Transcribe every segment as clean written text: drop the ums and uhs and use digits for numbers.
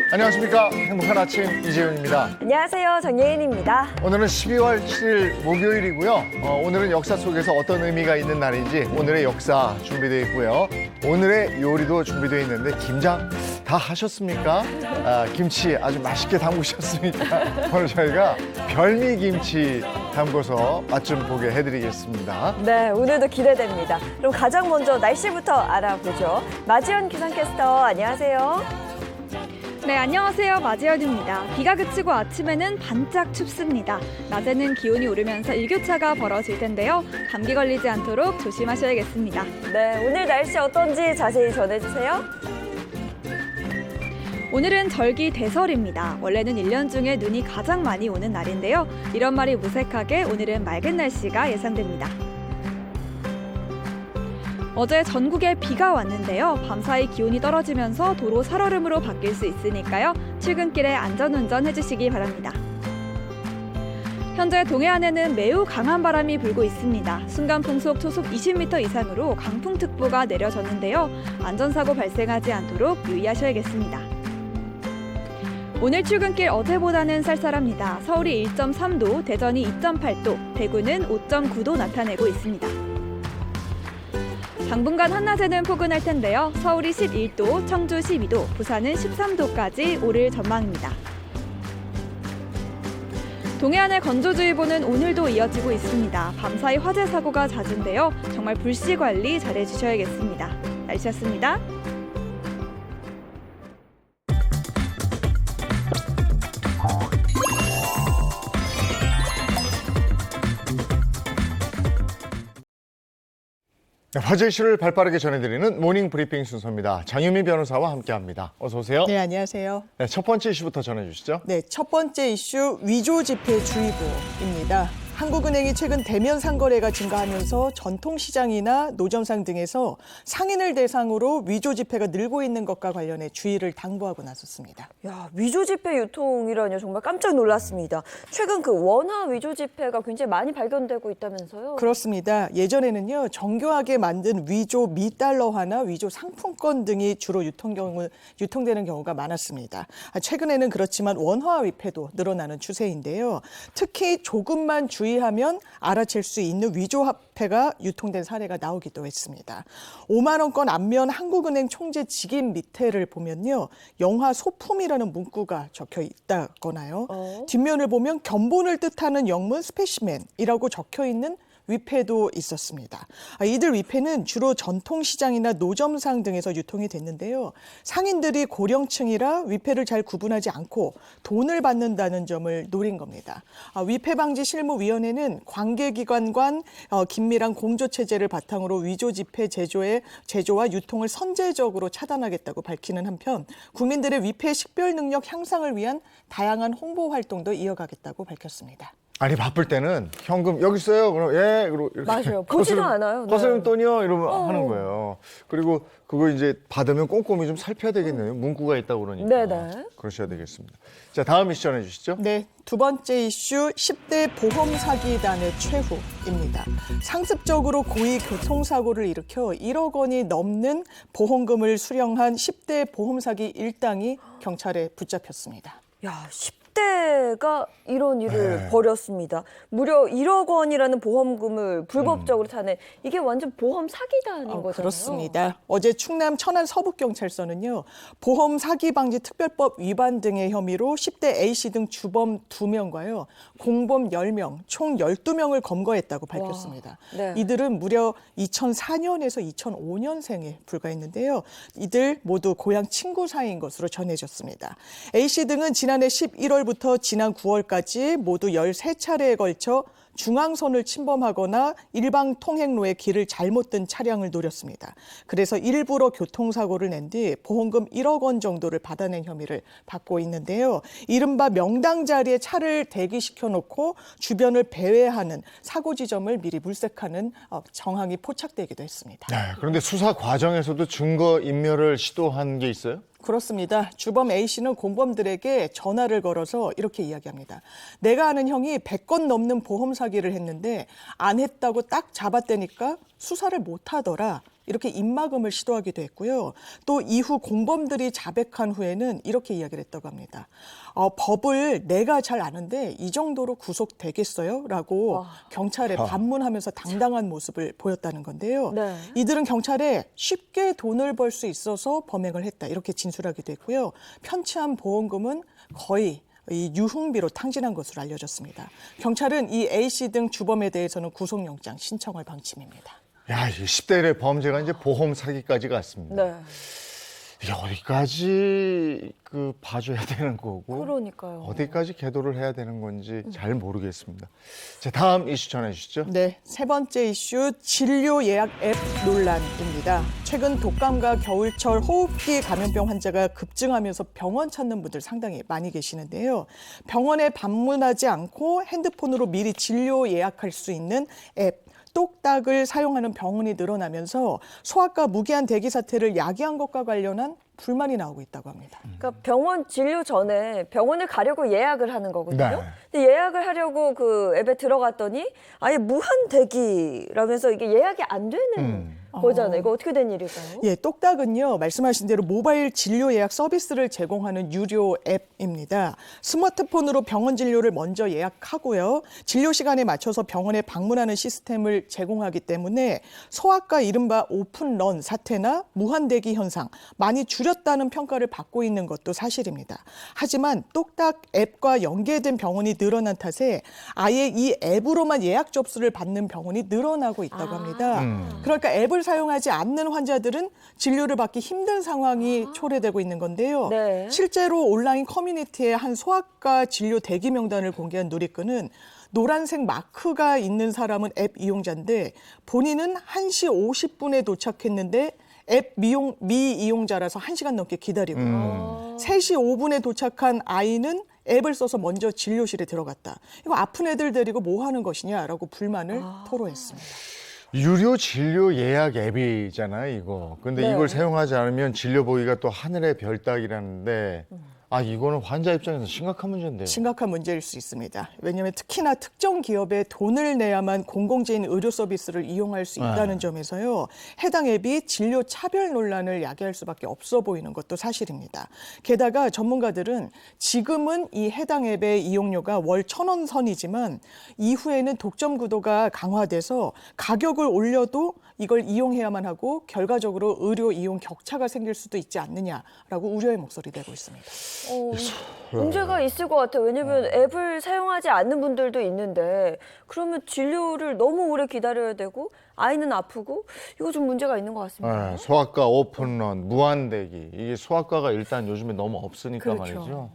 안녕하십니까. 행복한 아침 이재윤입니다. 안녕하세요. 정예인입니다. 오늘은 12월 7일 목요일이고요. 오늘은 역사 속에서 어떤 의미가 있는 날인지 오늘의 역사 준비되어 있고요. 오늘의 요리도 준비되어 있는데 김장 다 하셨습니까? 김치 아주 맛있게 담그셨습니까? 오늘 저희가 별미김치 담궈서 맛 좀 보게 해드리겠습니다. 네, 오늘도 기대됩니다. 그럼 가장 먼저 날씨부터 알아보죠. 마지연 기상캐스터 안녕하세요. 네, 안녕하세요. 마지연입니다. 비가 그치고 아침에는 반짝 춥습니다. 낮에는 기온이 오르면서 일교차가 벌어질 텐데요. 감기 걸리지 않도록 조심하셔야겠습니다. 네, 오늘 날씨 어떤지 자세히 전해주세요. 오늘은 절기 대설입니다. 원래는 1년 중에 눈이 가장 많이 오는 날인데요. 이런 말이 무색하게 오늘은 맑은 날씨가 예상됩니다. 어제 전국에 비가 왔는데요. 밤사이 기온이 떨어지면서 도로 살얼음으로 바뀔 수 있으니까요. 출근길에 안전운전 해주시기 바랍니다. 현재 동해안에는 매우 강한 바람이 불고 있습니다. 순간풍속 초속 20m 이상으로 강풍특보가 내려졌는데요. 안전사고 발생하지 않도록 유의하셔야겠습니다. 오늘 출근길 어제보다는 쌀쌀합니다. 서울이 1.3도, 대전이 2.8도, 대구는 5.9도 나타내고 있습니다. 당분간 한낮에는 포근할 텐데요. 서울이 11도, 청주 12도, 부산은 13도까지 오를 전망입니다. 동해안의 건조주의보는 오늘도 이어지고 있습니다. 밤사이 화재 사고가 잦은데요. 정말 불씨 관리 잘해주셔야겠습니다. 날씨였습니다. 화제 이슈를 발빠르게 전해드리는 모닝 브리핑 순서입니다. 장유미 변호사와 함께합니다. 어서 오세요. 네, 안녕하세요. 네, 첫 번째 이슈부터 전해주시죠. 네, 첫 번째 이슈 위조 지폐 주의보입니다. 한국은행이 최근 대면 상거래가 증가하면서 전통시장이나 노점상 등에서 상인을 대상으로 위조 지폐가 늘고 있는 것과 관련해 주의를 당부하고 나섰습니다. 야, 위조 지폐 유통이라뇨. 정말 깜짝 놀랐습니다. 최근 그 원화 위조 지폐가 굉장히 많이 발견되고 있다면서요? 그렇습니다. 예전에는요, 정교하게 만든 위조 미달러화나 위조 상품권 등이 주로 유통되는 경우가 많았습니다. 최근에는 그렇지만 원화 위패도 늘어나는 추세인데요. 특히 조금만 주의하면 알아챌 수 있는 위조 화폐가 유통된 사례가 나오기도 했습니다. 5만 원권 앞면 한국은행 총재 직인 밑에를 보면요, 영화 소품이라는 문구가 적혀 있다거나요. 뒷면을 보면 견본을 뜻하는 영문 스페시맨이라고 적혀 있는 위패도 있었습니다. 이들 위패는 주로 전통시장이나 노점상 등에서 유통이 됐는데요. 상인들이 고령층이라 위패를 잘 구분하지 않고 돈을 받는다는 점을 노린 겁니다. 위패방지실무위원회는 관계기관 간 긴밀한 공조체제를 바탕으로 위조 지폐 제조와 유통을 선제적으로 차단하겠다고 밝히는 한편 국민들의 위패 식별 능력 향상을 위한 다양한 홍보 활동도 이어가겠다고 밝혔습니다. 아니 바쁠 때는 현금 여기 있어요. 그럼 예, 그리고 이렇게 맞아요. 보지도 않아요. 네. 거스름 돈이요 이러면 하는 거예요. 그리고 그거 이제 받으면 꼼꼼히 좀 살펴야 되겠네요. 문구가 있다고 그러니까. 네네. 그러셔야 되겠습니다. 자, 다음 이슈 전해 주시죠. 네, 두 번째 이슈 10대 보험 사기단의 최후입니다. 상습적으로 고의 교통사고를 일으켜 1억 원이 넘는 보험금을 수령한 10대 보험 사기 일당이 경찰에 붙잡혔습니다. 야, 10대가 이런 일을 벌였습니다. 무려 1억 원이라는 보험금을 불법적으로 타는, 이게 완전 보험 사기단인 거잖아요. 그렇습니다. 어제 충남 천안 서북경찰서는요, 보험 사기 방지 특별법 위반 등의 혐의로 10대 A씨 등 주범 2명과요, 공범 10명, 총 12명을 검거했다고 밝혔습니다. 네. 이들은 무려 2004년에서 2005년생에 불과했는데요. 이들 모두 고향 친구 사이인 것으로 전해졌습니다. A씨 등은 지난해 11월부터 지난 9월까지 모두 13차례에 걸쳐 중앙선을 침범하거나 일방 통행로에 길을 잘못 든 차량을 노렸습니다. 그래서 일부러 교통사고를 낸 뒤 보험금 1억 원 정도를 받아낸 혐의를 받고 있는데요. 이른바 명당 자리에 차를 대기시켜놓고 주변을 배회하는 사고 지점을 미리 물색하는 정황이 포착되기도 했습니다. 네, 그런데 수사 과정에서도 증거 인멸을 시도한 게 있어요? 그렇습니다. 주범 A씨는 공범들에게 전화를 걸어서 이렇게 이야기합니다. 내가 아는 형이 100건 넘는 보험 사기를 했는데 안 했다고 딱 잡았다니까 수사를 못 하더라. 이렇게 입막음을 시도하기도 했고요. 또 이후 공범들이 자백한 후에는 이렇게 이야기를 했다고 합니다. 법을 내가 잘 아는데 이 정도로 구속되겠어요? 라고 경찰에 반문하면서 당당한 모습을 보였다는 건데요. 네. 이들은 경찰에 쉽게 돈을 벌 수 있어서 범행을 했다. 이렇게 진술하기도 했고요. 편취한 보험금은 거의 이 유흥비로 탕진한 것으로 알려졌습니다. 경찰은 이 A씨 등 주범에 대해서는 구속영장 신청할 방침입니다. 야, 이 10대 1의 범죄가 이제 보험 사기까지 갔습니다. 네. 이게 어디까지 봐줘야 되는 거고 그러니까요. 어디까지 계도를 해야 되는 건지 잘 모르겠습니다. 자, 다음 이슈 전해주시죠. 네, 세 번째 이슈 진료 예약 앱 논란입니다. 최근 독감과 겨울철 호흡기 감염병 환자가 급증하면서 병원 찾는 분들 상당히 많이 계시는데요. 병원에 방문하지 않고 핸드폰으로 미리 진료 예약할 수 있는 앱 똑딱을 사용하는 병원이 늘어나면서 소아과 무기한 대기 사태를 야기한 것과 관련한 불만이 나오고 있다고 합니다. 그러니까 병원 진료 전에 병원을 가려고 예약을 하는 거거든요. 네. 근데 예약을 하려고 그 앱에 들어갔더니 아예 무한 대기라면서 이게 예약이 안 되는 거잖아요. 이거 어떻게 된 일일까요? 예, 똑딱은요, 말씀하신 대로 모바일 진료 예약 서비스를 제공하는 유료 앱입니다. 스마트폰으로 병원 진료를 먼저 예약하고요. 진료 시간에 맞춰서 병원에 방문하는 시스템을 제공하기 때문에 소아과 이른바 오픈런 사태나 무한대기 현상 많이 줄였다는 평가를 받고 있는 것도 사실입니다. 하지만 똑딱 앱과 연계된 병원이 늘어난 탓에 아예 이 앱으로만 예약 접수를 받는 병원이 늘어나고 있다고 합니다. 그러니까 앱을 사용하지 않는 환자들은 진료를 받기 힘든 상황이 초래되고 있는 건데요. 네. 실제로 온라인 커뮤니티에 한 소아과 진료 대기 명단을 공개한 누리꾼은 노란색 마크가 있는 사람은 앱 이용자인데 본인은 1시 50분에 도착했는데 앱 미이용자라서 1시간 넘게 기다리고요. 3시 5분에 도착한 아이는 앱을 써서 먼저 진료실에 들어갔다. 이거 아픈 애들 데리고 뭐 하는 것이냐라고 불만을 토로했습니다. 유료 진료 예약 앱이잖아요, 이거. 근데 네. 이걸 사용하지 않으면 진료 보기가 또 하늘의 별 따기라는데 이거는 환자 입장에서 심각한 문제인데요. 심각한 문제일 수 있습니다. 왜냐하면 특히나 특정 기업에 돈을 내야만 공공재인 의료 서비스를 이용할 수 있다는 점에서요. 해당 앱이 진료 차별 논란을 야기할 수밖에 없어 보이는 것도 사실입니다. 게다가 전문가들은 지금은 이 해당 앱의 이용료가 월 1,000원 선이지만 이후에는 독점 구도가 강화돼서 가격을 올려도 이걸 이용해야만 하고 결과적으로 의료 이용 격차가 생길 수도 있지 않느냐라고 우려의 목소리 내고 있습니다. 문제가 있을 것 같아요. 왜냐하면 앱을 사용하지 않는 분들도 있는데 그러면 진료를 너무 오래 기다려야 되고 아이는 아프고 이거 좀 문제가 있는 것 같습니다. 네, 소아과 오픈런, 무한대기. 이게 소아과가 일단 요즘에 너무 없으니까 그렇죠. 말이죠.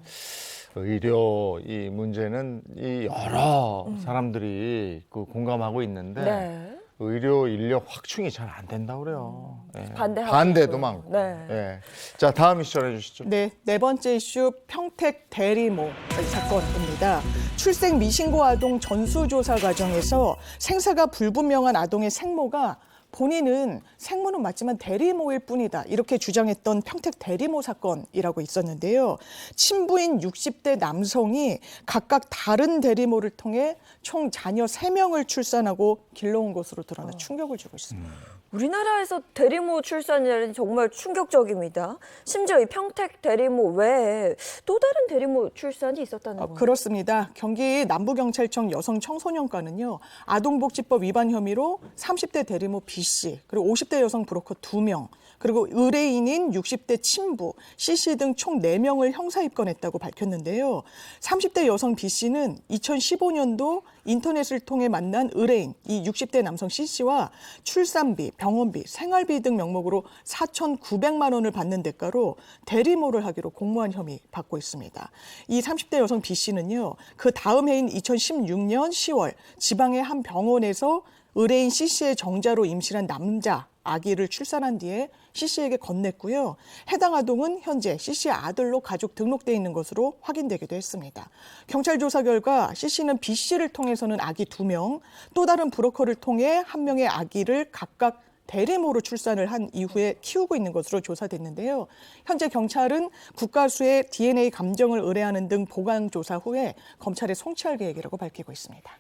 의료 이 문제는 이 여러 사람들이 공감하고 있는데 네. 의료 인력 확충이 잘 안 된다고 그래요. 예. 반대하고 반대도 있고요. 많고. 네. 예. 자, 다음 이슈 전해주시죠. 네, 네 번째 이슈 평택 대리모 사건입니다. 출생 미신고 아동 전수조사 과정에서 생사가 불분명한 아동의 생모가 본인은 생모는 맞지만 대리모일 뿐이다. 이렇게 주장했던 평택 대리모 사건이라고 있었는데요. 친부인 60대 남성이 각각 다른 대리모를 통해 총 자녀 3명을 출산하고 길러온 것으로 드러나 충격을 주고 있습니다. 우리나라에서 대리모 출산이라니 정말 충격적입니다. 심지어 이 평택 대리모 외에 또 다른 대리모 출산이 있었다는 거예요. 그렇습니다. 경기 남부경찰청 여성청소년과는요. 아동복지법 위반 혐의로 30대 대리모 B씨, 그리고 50대 여성 브로커 2명, 그리고 의뢰인인 60대 친부, C씨 등 총 4명을 형사 입건했다고 밝혔는데요. 30대 여성 B씨는 2015년도 인터넷을 통해 만난 의뢰인, 이 60대 남성 C씨와 출산비, 병원비, 생활비 등 명목으로 4,900만 원을 받는 대가로 대리모를 하기로 공모한 혐의 받고 있습니다. 이 30대 여성 B씨는요. 그 다음 해인 2016년 10월 지방의 한 병원에서 의뢰인 C씨의 정자로 임신한 남자 아기를 출산한 뒤에 C씨에게 건넸고요. 해당 아동은 현재 C씨의 아들로 가족 등록돼 있는 것으로 확인되기도 했습니다. 경찰 조사 결과 C씨는 B씨를 통해서는 아기 2명, 또 다른 브로커를 통해 1명의 아기를 각각 대리모로 출산을 한 이후에 키우고 있는 것으로 조사됐는데요. 현재 경찰은 국가수의 DNA 감정을 의뢰하는 등 보강 조사 후에 검찰에 송치할 계획이라고 밝히고 있습니다.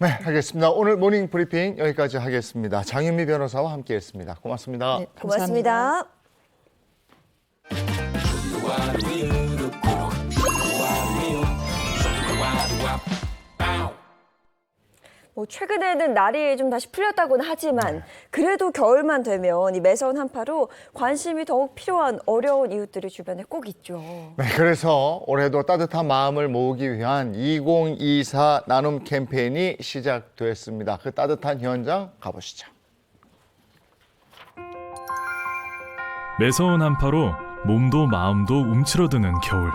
네, 알겠습니다. 오늘 모닝 브리핑 여기까지 하겠습니다. 장윤미 변호사와 함께했습니다. 고맙습니다. 네, 고맙습니다. 뭐 최근에는 날이 좀 다시 풀렸다고는 하지만 그래도 겨울만 되면 이 매서운 한파로 관심이 더욱 필요한 어려운 이웃들이 주변에 꼭 있죠. 네, 그래서 올해도 따뜻한 마음을 모으기 위한 2024 나눔 캠페인이 시작됐습니다. 그 따뜻한 현장 가보시죠. 매서운 한파로 몸도 마음도 움츠러드는 겨울.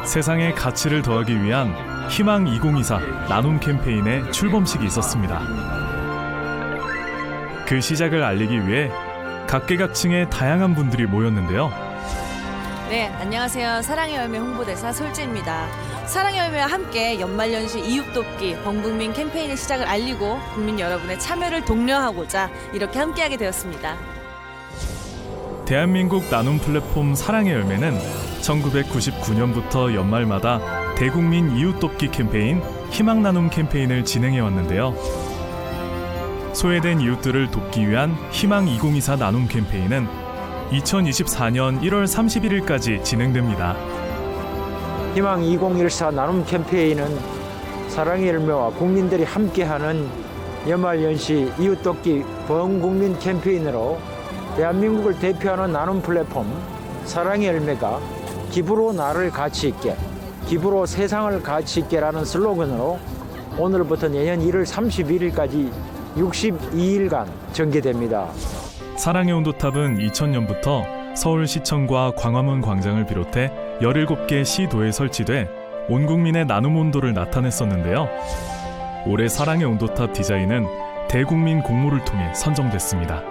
세상의 가치를 더하기 위한 희망 2024 나눔 캠페인의 출범식이 있었습니다. 그 시작을 알리기 위해 각계각층의 다양한 분들이 모였는데요. 네, 안녕하세요. 사랑의 열매 홍보대사 솔지입니다. 사랑의 열매와 함께 연말연시 이웃돕기 범국민 캠페인의 시작을 알리고 국민 여러분의 참여를 독려하고자 이렇게 함께하게 되었습니다. 대한민국 나눔 플랫폼 사랑의 열매는 1999년부터 연말마다 대국민 이웃돕기 캠페인 희망 나눔 캠페인을 진행해 왔는데요. 소외된 이웃들을 돕기 위한 희망 2024 나눔 캠페인은 2024년 1월 31일까지 진행됩니다. 희망 2014 나눔 캠페인은 사랑의 열매와 국민들이 함께하는 연말연시 이웃돕기 범국민 캠페인으로 대한민국을 대표하는 나눔 플랫폼 사랑의 열매가 기부로 나를 가치 있게, 기부로 세상을 가치 있게라는 슬로건으로 오늘부터 내년 1월 31일까지 62일간 전개됩니다. 사랑의 온도탑은 2000년부터 서울시청과 광화문 광장을 비롯해 17개 시도에 설치돼 온 국민의 나눔 온도를 나타냈었는데요. 올해 사랑의 온도탑 디자인은 대국민 공모를 통해 선정됐습니다.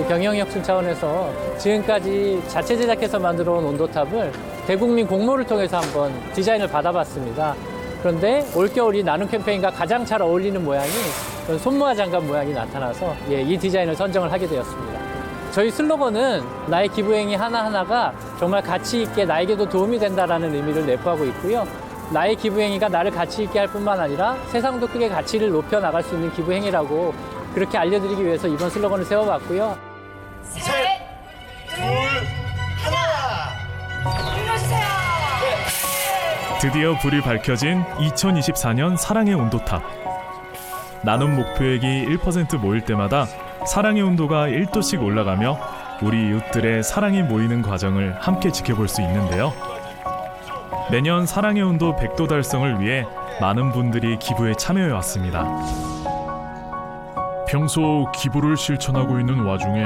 경영혁신 차원에서 지금까지 자체 제작해서 만들어 온 온도탑을 대국민 공모를 통해서 한번 디자인을 받아봤습니다. 그런데 올겨울이 나눔 캠페인과 가장 잘 어울리는 모양이 손모아 장갑 모양이 나타나서 이 디자인을 선정을 하게 되었습니다. 저희 슬로건은 나의 기부행위 하나하나가 정말 가치 있게 나에게도 도움이 된다라는 의미를 내포하고 있고요. 나의 기부행위가 나를 가치 있게 할 뿐만 아니라 세상도 크게 가치를 높여 나갈 수 있는 기부행위라고 그렇게 알려드리기 위해서 이번 슬로건을 세워봤고요. 셋, 둘, 하나! 눌러주세요! 드디어 불이 밝혀진 2024년 사랑의 온도탑. 나눔 목표액이 1% 모일 때마다 사랑의 온도가 1도씩 올라가며 우리 이웃들의 사랑이 모이는 과정을 함께 지켜볼 수 있는데요. 매년 사랑의 온도 100도 달성을 위해 많은 분들이 기부에 참여해 왔습니다. 평소 기부를 실천하고 있는 와중에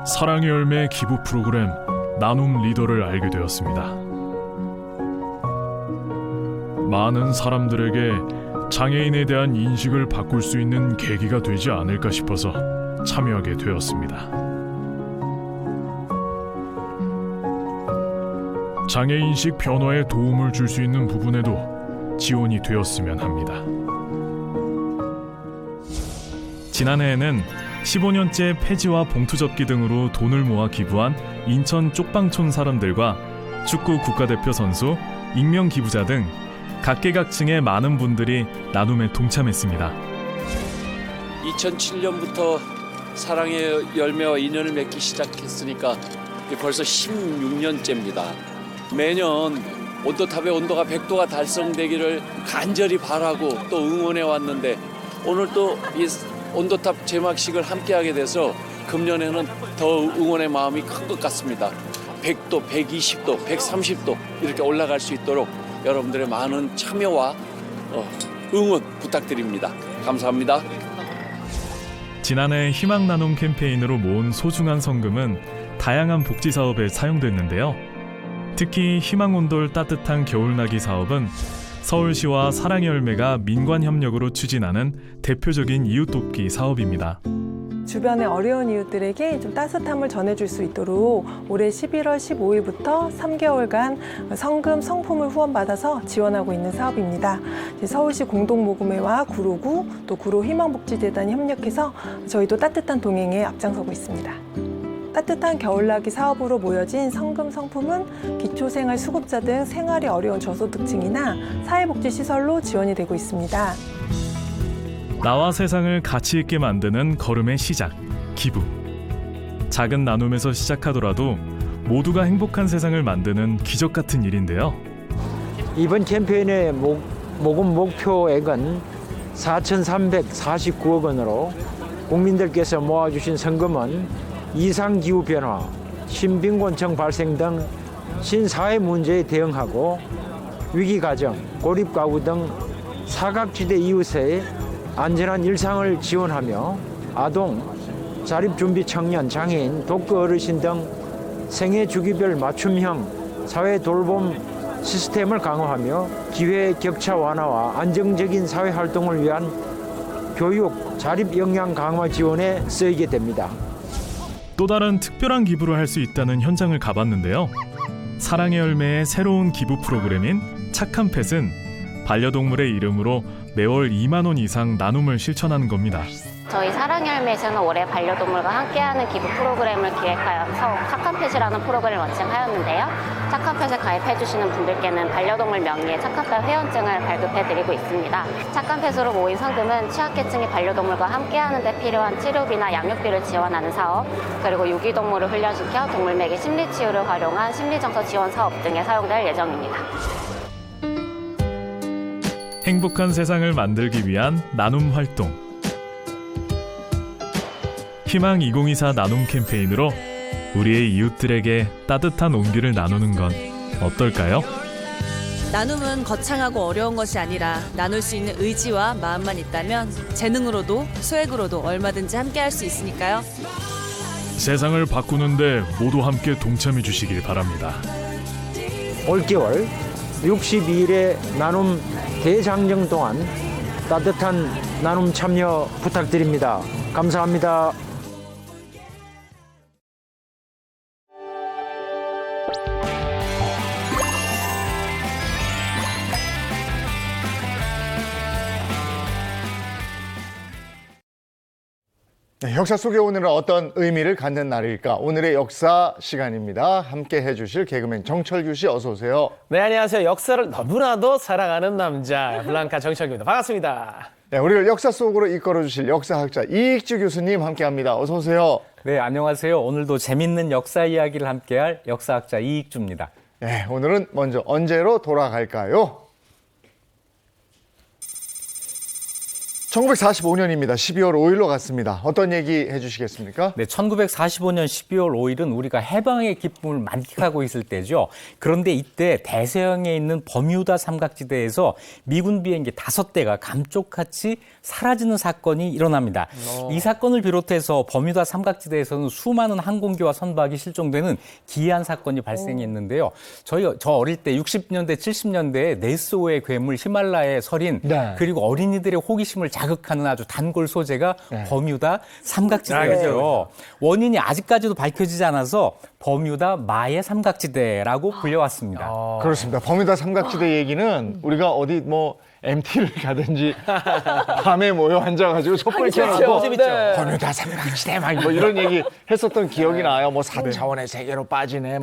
사랑의 열매 기부 프로그램 나눔 리더를 알게 되었습니다. 많은 사람들에게 장애인에 대한 인식을 바꿀 수 있는 계기가 되지 않을까 싶어서 참여하게 되었습니다. 장애인식 변화에 도움을 줄 수 있는 부분에도 지원이 되었으면 합니다. 지난해에는 15년째 폐지와 봉투접기 등으로 돈을 모아 기부한 인천 쪽방촌 사람들과 축구 국가대표 선수, 익명 기부자 등 각계각층의 많은 분들이 나눔에 동참했습니다. 2007년부터 사랑의 열매와 인연을 맺기 시작했으니까 벌써 16년째입니다. 매년 온도탑의 온도가 100도가 달성되기를 간절히 바라고 또 응원해 왔는데 오늘 또 이 온도탑 제막식을 함께하게 돼서 금년에는 더 응원의 마음이 큰 것 같습니다. 100도, 120도, 130도 이렇게 올라갈 수 있도록 여러분들의 많은 참여와 응원 부탁드립니다. 감사합니다. 지난해 희망 나눔 캠페인으로 모은 소중한 성금은 다양한 복지 사업에 사용됐는데요. 특히 희망 온돌 따뜻한 겨울나기 사업은 서울시와 사랑의 열매가 민관 협력으로 추진하는 대표적인 이웃 돕기 사업입니다. 주변의 어려운 이웃들에게 좀 따뜻함을 전해줄 수 있도록 올해 11월 15일부터 3개월간 성금 성품을 후원받아서 지원하고 있는 사업입니다. 서울시 공동모금회와 구로구 또 구로 희망복지재단이 협력해서 저희도 따뜻한 동행에 앞장서고 있습니다. 따뜻한 겨울나기 사업으로 모여진 성금 성품은 기초생활 수급자 등 생활이 어려운 저소득층이나 사회복지시설로 지원이 되고 있습니다. 나와 세상을 가치 있게 만드는 걸음의 시작, 기부. 작은 나눔에서 시작하더라도 모두가 행복한 세상을 만드는 기적 같은 일인데요. 이번 캠페인의 모금 목표액은 4,349억 원으로 국민들께서 모아주신 성금은 이상기후변화, 신빈곤층 발생 등 신사회 문제에 대응하고 위기가정, 고립가구 등 사각지대 이웃의 안전한 일상을 지원하며 아동, 자립준비 청년, 장애인, 독거 어르신 등 생애 주기별 맞춤형 사회 돌봄 시스템을 강화하며 기회 격차 완화와 안정적인 사회 활동을 위한 교육, 자립 역량 강화 지원에 쓰이게 됩니다. 또 다른 특별한 기부를 할 수 있다는 현장을 가봤는데요. 사랑의 열매의 새로운 기부 프로그램인 착한 펫은 반려동물의 이름으로 매월 2만 원 이상 나눔을 실천하는 겁니다. 저희 사랑의 열매에서는 올해 반려동물과 함께하는 기부 프로그램을 기획하여서 착한 펫이라는 프로그램을 런칭하였는데요. 착한 펫에 가입해주시는 분들께는 반려동물 명의의 착한 펫 회원증을 발급해드리고 있습니다. 착한 펫으로 모인 성금은 취약계층이 반려동물과 함께하는 데 필요한 치료비나 양육비를 지원하는 사업, 그리고 유기동물을 훈련시켜 동물매개 심리치유를 활용한 심리정서 지원 사업 등에 사용될 예정입니다. 행복한 세상을 만들기 위한 나눔 활동. 희망 2024 나눔 캠페인으로 우리의 이웃들에게 따뜻한 온기를 나누는 건 어떨까요? 나눔은 거창하고 어려운 것이 아니라 나눌 수 있는 의지와 마음만 있다면 재능으로도 소액으로도 얼마든지 함께할 수 있으니까요. 세상을 바꾸는데 모두 함께 동참해 주시길 바랍니다. 올겨울 62일의 나눔 대장정 동안 따뜻한 나눔 참여 부탁드립니다. 감사합니다. 네, 역사 속에 오늘은 어떤 의미를 갖는 날일까? 오늘의 역사 시간입니다. 함께 해주실 개그맨 정철규 씨 어서 오세요. 네, 안녕하세요. 역사를 너무나도 사랑하는 남자 블랑카 정철규입니다. 반갑습니다. 네, 우리를 역사 속으로 이끌어 주실 역사학자 이익주 교수님 함께합니다. 어서 오세요. 네, 안녕하세요. 오늘도 재밌는 역사 이야기를 함께할 역사학자 이익주입니다. 네, 오늘은 먼저 언제로 돌아갈까요? 1945년입니다. 12월 5일로 갔습니다. 어떤 얘기 해주시겠습니까? 네, 1945년 12월 5일은 우리가 해방의 기쁨을 만끽하고 있을 때죠. 그런데 이때 대서양에 있는 버뮤다 삼각지대에서 미군 비행기 5대가 감쪽같이 사라지는 사건이 일어납니다. 이 사건을 비롯해서 버뮤다 삼각지대에서는 수많은 항공기와 선박이 실종되는 기이한 사건이 발생했는데요. 저 어릴 때 60년대, 70년대에 네스호의 괴물, 히말라야의 설인, 그리고 어린이들의 호기심을 자극하는 아주 단골 소재가 버뮤다 삼각지대였죠. 원인이 아직까지도 밝혀지지 않아서 버뮤다 마의 삼각지대라고 불려왔습니다. 그렇습니다. 버뮤다 삼각지대 얘기는 우리가 어디 MT를 가든지 밤에 모여 앉아가지고 촛불 켜놓고 버뮤다 삼각지대 막 이런 얘기 했었던 기억이 나요. 4차원의 세계로 빠지네.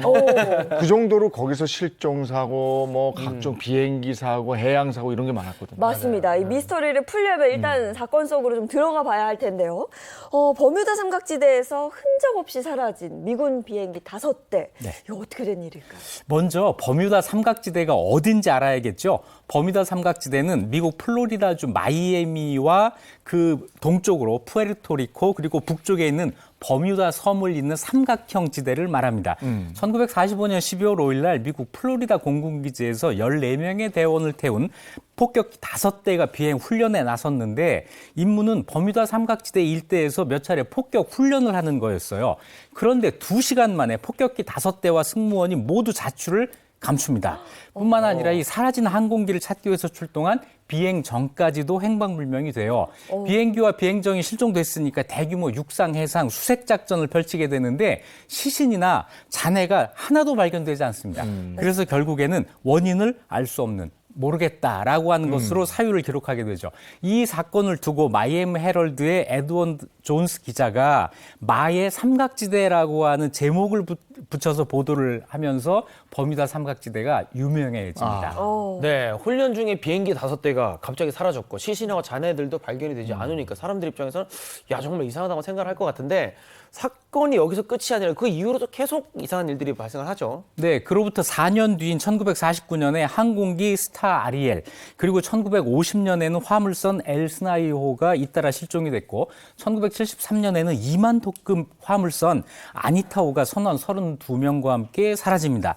그 정도로 거기서 실종사고, 각종 비행기 사고, 해양 사고 이런 게 많았거든요. 맞습니다. 이 미스터리를 풀려면 일단 사건 속으로 좀 들어가 봐야 할 텐데요. 버뮤다 삼각지대에서 흔적 없이 사라진 미군 비행기 5대. 이거 어떻게 된 일일까요? 먼저 버뮤다 삼각지대가 어딘지 알아야겠죠. 버뮤다 삼각지대는 미국 플로리다주 마이애미와 그 동쪽으로 푸에르토리코 그리고 북쪽에 있는 버뮤다 섬을 잇는 삼각형 지대를 말합니다. 1945년 12월 5일 날 미국 플로리다 공군기지에서 14명의 대원을 태운 폭격기 5대가 비행 훈련에 나섰는데 임무는 버뮤다 삼각지대 일대에서 몇 차례 폭격 훈련을 하는 거였어요. 그런데 2시간 만에 폭격기 5대와 승무원이 모두 자출을 감춥니다. 뿐만 아니라 이 사라진 항공기를 찾기 위해서 출동한 비행 전까지도 행방불명이 돼요. 비행기와 비행정이 실종됐으니까 대규모 육상, 해상, 수색 작전을 펼치게 되는데 시신이나 잔해가 하나도 발견되지 않습니다. 그래서 결국에는 원인을 알 수 없는 모르겠다라고 하는 것으로 사유를 기록하게 되죠. 이 사건을 두고 마이애미 헤럴드의 에드워드 존스 기자가 마의 삼각지대라고 하는 제목을 붙여서 보도를 하면서 버뮤다 삼각지대가 유명해집니다. 네, 훈련 중에 비행기 5대가 갑자기 사라졌고 시신하고 잔해들도 발견이 되지 않으니까 사람들 입장에서는 야 정말 이상하다고 생각을 할 것 같은데 사건이 여기서 끝이 아니라 그 이후로도 계속 이상한 일들이 발생을 하죠. 네, 그로부터 4년 뒤인 1949년에 항공기 스타 아리엘, 그리고 1950년에는 화물선 엘스나이호가 잇따라 실종이 됐고 1973년에는 2만 톤급 화물선 아니타호가 선원 32명과 함께 사라집니다.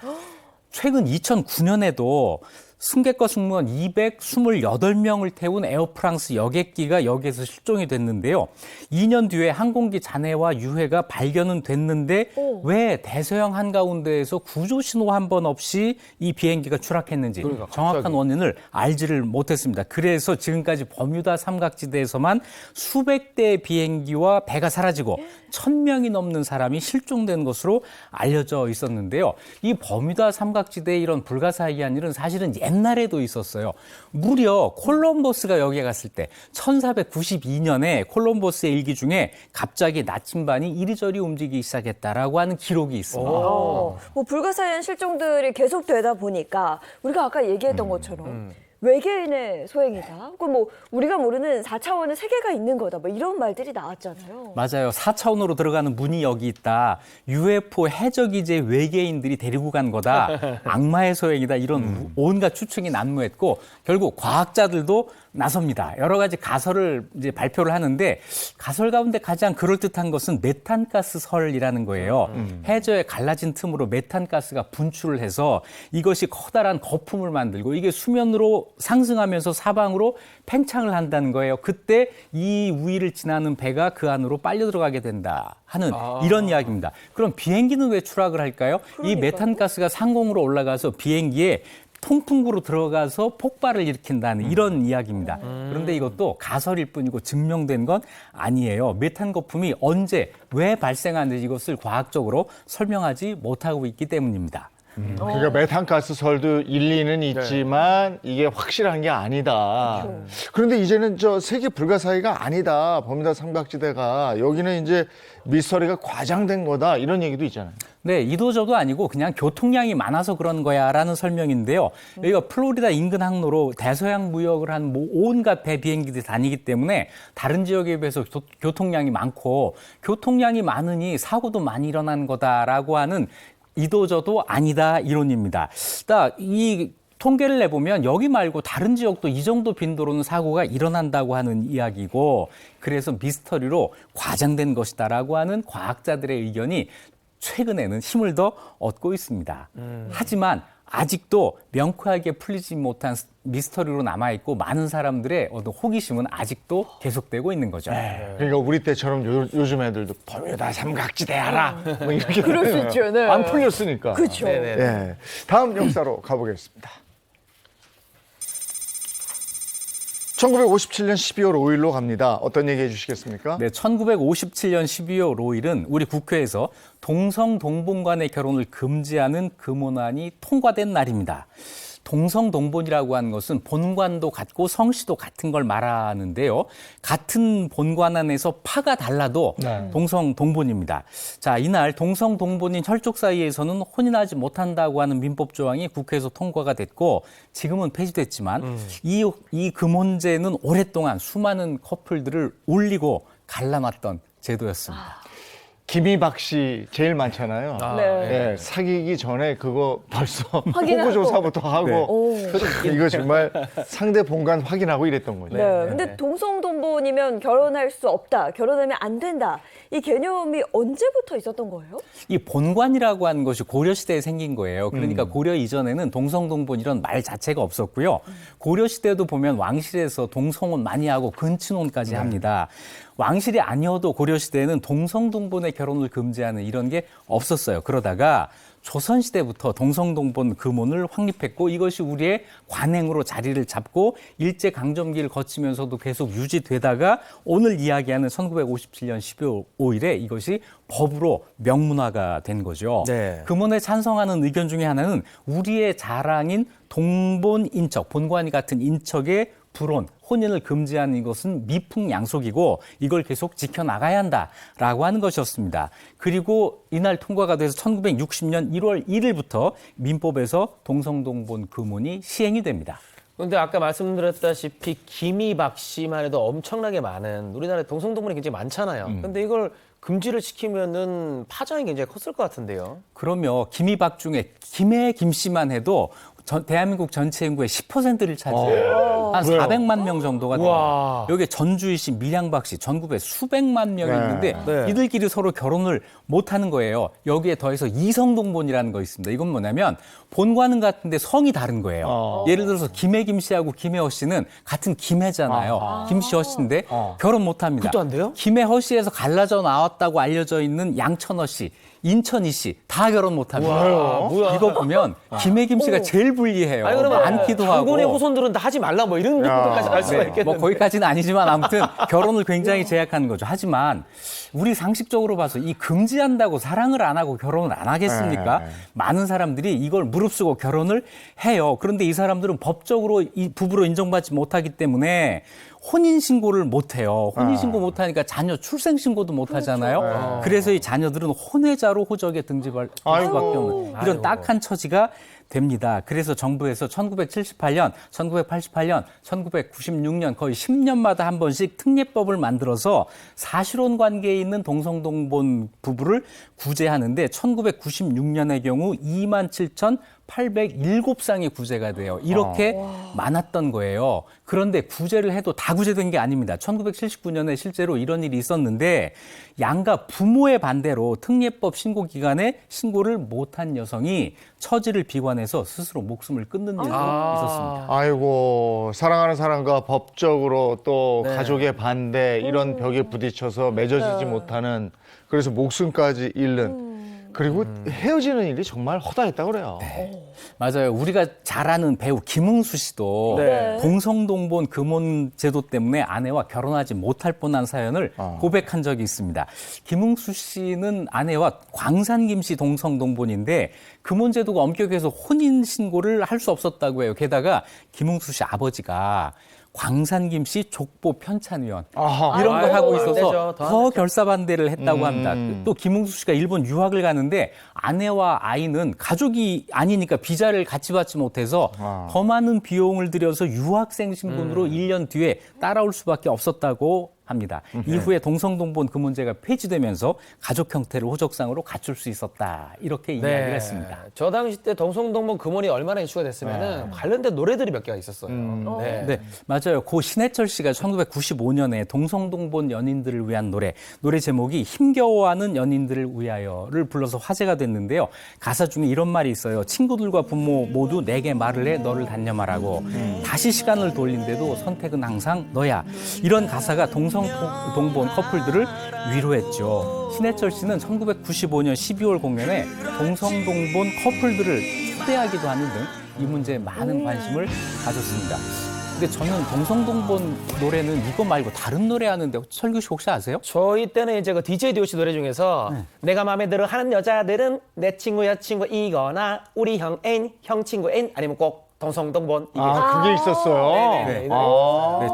최근 2009년에도 승객과 승무원 228명을 태운 에어프랑스 여객기가 여기에서 실종이 됐는데요. 2년 뒤에 항공기 잔해와 유해가 발견은 됐는데 왜 대서양 한가운데에서 구조 신호 한 번 없이 이 비행기가 추락했는지 정확한 원인을 알지를 못했습니다. 그래서 지금까지 버뮤다 삼각지대에서만 수백 대의 비행기와 배가 사라지고 1,000명이 넘는 사람이 실종된 것으로 알려져 있었는데요. 이 버뮤다 삼각지대에 이런 불가사의한 일은 사실은 옛날에도 있었어요. 무려 콜럼버스가 여기에 갔을 때 1492년에 콜럼버스의 일기 중에 갑자기 나침반이 이리저리 움직이기 시작했다라고 하는 기록이 있습니다. 뭐 불가사의한 실종들이 계속되다 보니까 우리가 아까 얘기했던 것처럼 외계인의 소행이다. 그 뭐 우리가 모르는 4차원의 세계가 있는 거다. 뭐 이런 말들이 나왔잖아요. 맞아요. 4차원으로 들어가는 문이 여기 있다. UFO 해적이제 외계인들이 데리고 간 거다. 악마의 소행이다. 이런 온갖 추측이 난무했고 결국 과학자들도 나섭니다. 여러 가지 가설을 이제 발표를 하는데 가설 가운데 가장 그럴듯한 것은 메탄가스설이라는 거예요. 해저에 갈라진 틈으로 메탄가스가 분출을 해서 이것이 커다란 거품을 만들고 이게 수면으로 상승하면서 사방으로 팽창을 한다는 거예요. 그때 이 우위를 지나는 배가 그 안으로 빨려 들어가게 된다 하는 이런 이야기입니다. 그럼 비행기는 왜 추락을 할까요? 이 메탄가스가 상공으로 올라가서 비행기에 통풍구로 들어가서 폭발을 일으킨다는 이런 이야기입니다. 그런데 이것도 가설일 뿐이고 증명된 건 아니에요. 메탄 거품이 언제 왜 발생하는지 이것을 과학적으로 설명하지 못하고 있기 때문입니다. 그러니까 메탄가스 설도 일리는 있지만 이게 확실한 게 아니다. 그런데 이제는 저 세계 불가사의가 아니다. 버뮤다 삼각지대가 여기는 이제 미스터리가 과장된 거다. 이런 얘기도 있잖아요. 네, 이도저도 아니고 그냥 교통량이 많아서 그런 거야라는 설명인데요. 여기가 플로리다 인근 항로로 대서양 무역을 한 온갖 배 비행기들이 다니기 때문에 다른 지역에 비해서 교통량이 많고 교통량이 많으니 사고도 많이 일어나는 거다라고 하는 이도저도 아니다 이론입니다. 이 통계를 내보면 여기 말고 다른 지역도 이 정도 빈도로는 사고가 일어난다고 하는 이야기고 그래서 미스터리로 과장된 것이다라고 하는 과학자들의 의견이 최근에는 힘을 더 얻고 있습니다. 하지만 아직도 명쾌하게 풀리지 못한 미스터리로 남아있고 많은 사람들의 어떤 호기심은 아직도 계속되고 있는 거죠. 그러니까 우리 때처럼 요즘 애들도 버뮤다 삼각지대 알아. 뭐 이렇게 그럴 수 있죠. 네. 안 풀렸으니까. 그렇죠. 네. 다음 역사로 가보겠습니다. 1957년 12월 5일로 갑니다. 어떤 얘기 해주시겠습니까? 네, 1957년 12월 5일은 우리 국회에서 동성동본간의 결혼을 금지하는 금원안이 통과된 날입니다. 동성동본이라고 하는 것은 본관도 같고 성씨도 같은 걸 말하는데요. 같은 본관 안에서 파가 달라도 동성동본입니다. 자, 이날 동성동본인 혈족 사이에서는 혼인하지 못한다고 하는 민법 조항이 국회에서 통과가 됐고 지금은 폐지됐지만 이 금혼제는 오랫동안 수많은 커플들을 울리고 갈라놨던 제도였습니다. 김희박 씨 제일 많잖아요. 네, 사귀기 전에 그거 벌써 호구 조사부터 하고 이거 정말 상대 본관 확인하고 이랬던 거죠. 네. 근데 동성동본이면 결혼할 수 없다, 결혼하면 안 된다. 이 개념이 언제부터 있었던 거예요? 이 본관이라고 하는 것이 고려 시대에 생긴 거예요. 그러니까 고려 이전에는 동성동본 이런 말 자체가 없었고요. 고려 시대도 보면 왕실에서 동성혼 많이 하고 근친혼까지 합니다. 왕실이 아니어도 고려시대에는 동성동본의 결혼을 금지하는 이런 게 없었어요. 그러다가 조선시대부터 동성동본 금혼을 확립했고 이것이 우리의 관행으로 자리를 잡고 일제강점기를 거치면서도 계속 유지되다가 오늘 이야기하는 1957년 12월 5일에 이것이 법으로 명문화가 된 거죠. 네. 금혼에 찬성하는 의견 중에 하나는 우리의 자랑인 동본 인척, 본관이 같은 인척의 불혼, 혼인을 금지하는 것은 미풍양속이고 이걸 계속 지켜나가야 한다라고 하는 것이었습니다. 그리고 이날 통과가 돼서 1960년 1월 1일부터 민법에서 동성동본 금혼이 시행이 됩니다. 그런데 아까 말씀드렸다시피 김이박 씨만 해도 엄청나게 많은 우리나라에 동성동본이 굉장히 많잖아요. 근데 이걸 금지를 시키면은 파장이 굉장히 컸을 것 같은데요. 그러면 김이박 중에 김해 김 씨만 해도 대한민국 전체 인구의 10%를 차지해요. 한 400만 명 정도가 돼요. 여기 전주희 씨, 밀양박 씨, 전국에 수백만 명이 있는데 이들끼리 서로 결혼을 못하는 거예요. 여기에 더해서 이성동본이라는 거 있습니다. 이건 뭐냐면 본관은 같은데 성이 다른 거예요. 예를 들어서 김해 김 씨하고 김해허 씨는 같은 김해잖아요. 김씨 허 씨인데 결혼 못합니다. 그것도 안 돼요? 김해 허 씨에서 갈라져 나왔다고 알려져 있는 양천허 씨, 인천희 씨 다 결혼 못합니다. 뭐야? 이거 보면 김해 김 씨가 제일 불리해요. 아니 그러면 많기도 하고. 장군의 후손들은 다 하지 말라 뭐 이런 것까지 알 수가 있겠는데. 뭐 거기까지는 아니지만 아무튼 결혼을 굉장히 제약하는 거죠. 하지만 우리 상식적으로 봐서 이 금지한다고 사랑을 안 하고 결혼을 안 하겠습니까? 많은 사람들이 이걸 무릅쓰고 결혼을 해요. 그런데 이 사람들은 법적으로 이 부부로 인정받지 못하기 때문에 혼인신고를 못해요. 혼인신고 못하니까 자녀 출생신고도 못하잖아요. 그래서 이 자녀들은 혼외자로 호적에 등재할 수밖에 없는 이런 딱한 처지가 됩니다. 그래서 정부에서 1978년, 1988년, 1996년 거의 10년마다 한 번씩 특례법을 만들어서 사실혼 관계에 있는 동성동본 부부를 구제하는데 1996년의 경우 27,807쌍이 구제가 돼요. 이렇게 많았던 거예요. 그런데 구제를 해도 다 구제된 게 아닙니다. 1979년에 실제로 이런 일이 있었는데 양가 부모의 반대로 특례법 신고 기간에 신고를 못한 여성이 처지를 비관해서 스스로 목숨을 끊는 일도 있었습니다. 아이고, 사랑하는 사람과 법적으로 또 가족의 반대 이런 벽에 부딪혀서 맺어지지 못하는, 그래서 목숨까지 잃는, 그리고 헤어지는 일이 정말 허다했다고 그래요. 맞아요. 우리가 잘 아는 배우 김응수 씨도 동성동본 금혼 제도 때문에 아내와 결혼하지 못할 뻔한 사연을 고백한 적이 있습니다. 김응수 씨는 아내와 광산김 씨 동성동본인데 금혼 제도가 엄격해서 혼인 신고를 할 수 없었다고 해요. 게다가 김응수 씨 아버지가 광산김 씨 족보 편찬위원 이런 걸 하고 있어서 더 결사반대를 했다고 합니다. 또 김응수 씨가 일본 유학을 가는데 아내와 아이는 가족이 아니니까 비자를 같이 받지 못해서 더 많은 비용을 들여서 유학생 신분으로 1년 뒤에 따라올 수밖에 없었다고 합니다. 이후에 동성동본 금혼제가 폐지되면서 가족 형태를 호적상으로 갖출 수 있었다. 이렇게 이야기를 했습니다. 저 당시 때 동성동본 금혼이 얼마나 이슈가 됐으면 관련된 노래들이 몇 개가 있었어요. 네, 맞아요. 고 신해철 씨가 1995년에 동성동본 연인들을 위한 노래 제목이 힘겨워하는 연인들을 위하여를 불러서 화제가 됐는데요. 가사 중에 이런 말이 있어요. 친구들과 부모 모두 내게 말을 해 너를 단념하라고. 다시 시간을 돌린데도 선택은 항상 너야. 이런 가사가 동성동본 커플들을 위로했죠. 신해철 씨는 1995년 12월 공연에 동성동본 커플들을 초대하기도 하는 등 이 문제에 많은 관심을 가졌습니다. 근데 저는 동성동본 노래는 이거 말고 다른 노래 하는데 설규 씨 혹시 아세요? 저희 때는 이제 그 DJ DOC 노래 중에서 내가 마음에 들어 하는 여자들은 내 친구 여친구이거나 우리 형 애인, 형 친구 애인 아니면 꼭 동성동본. 그게 있었어요. 네,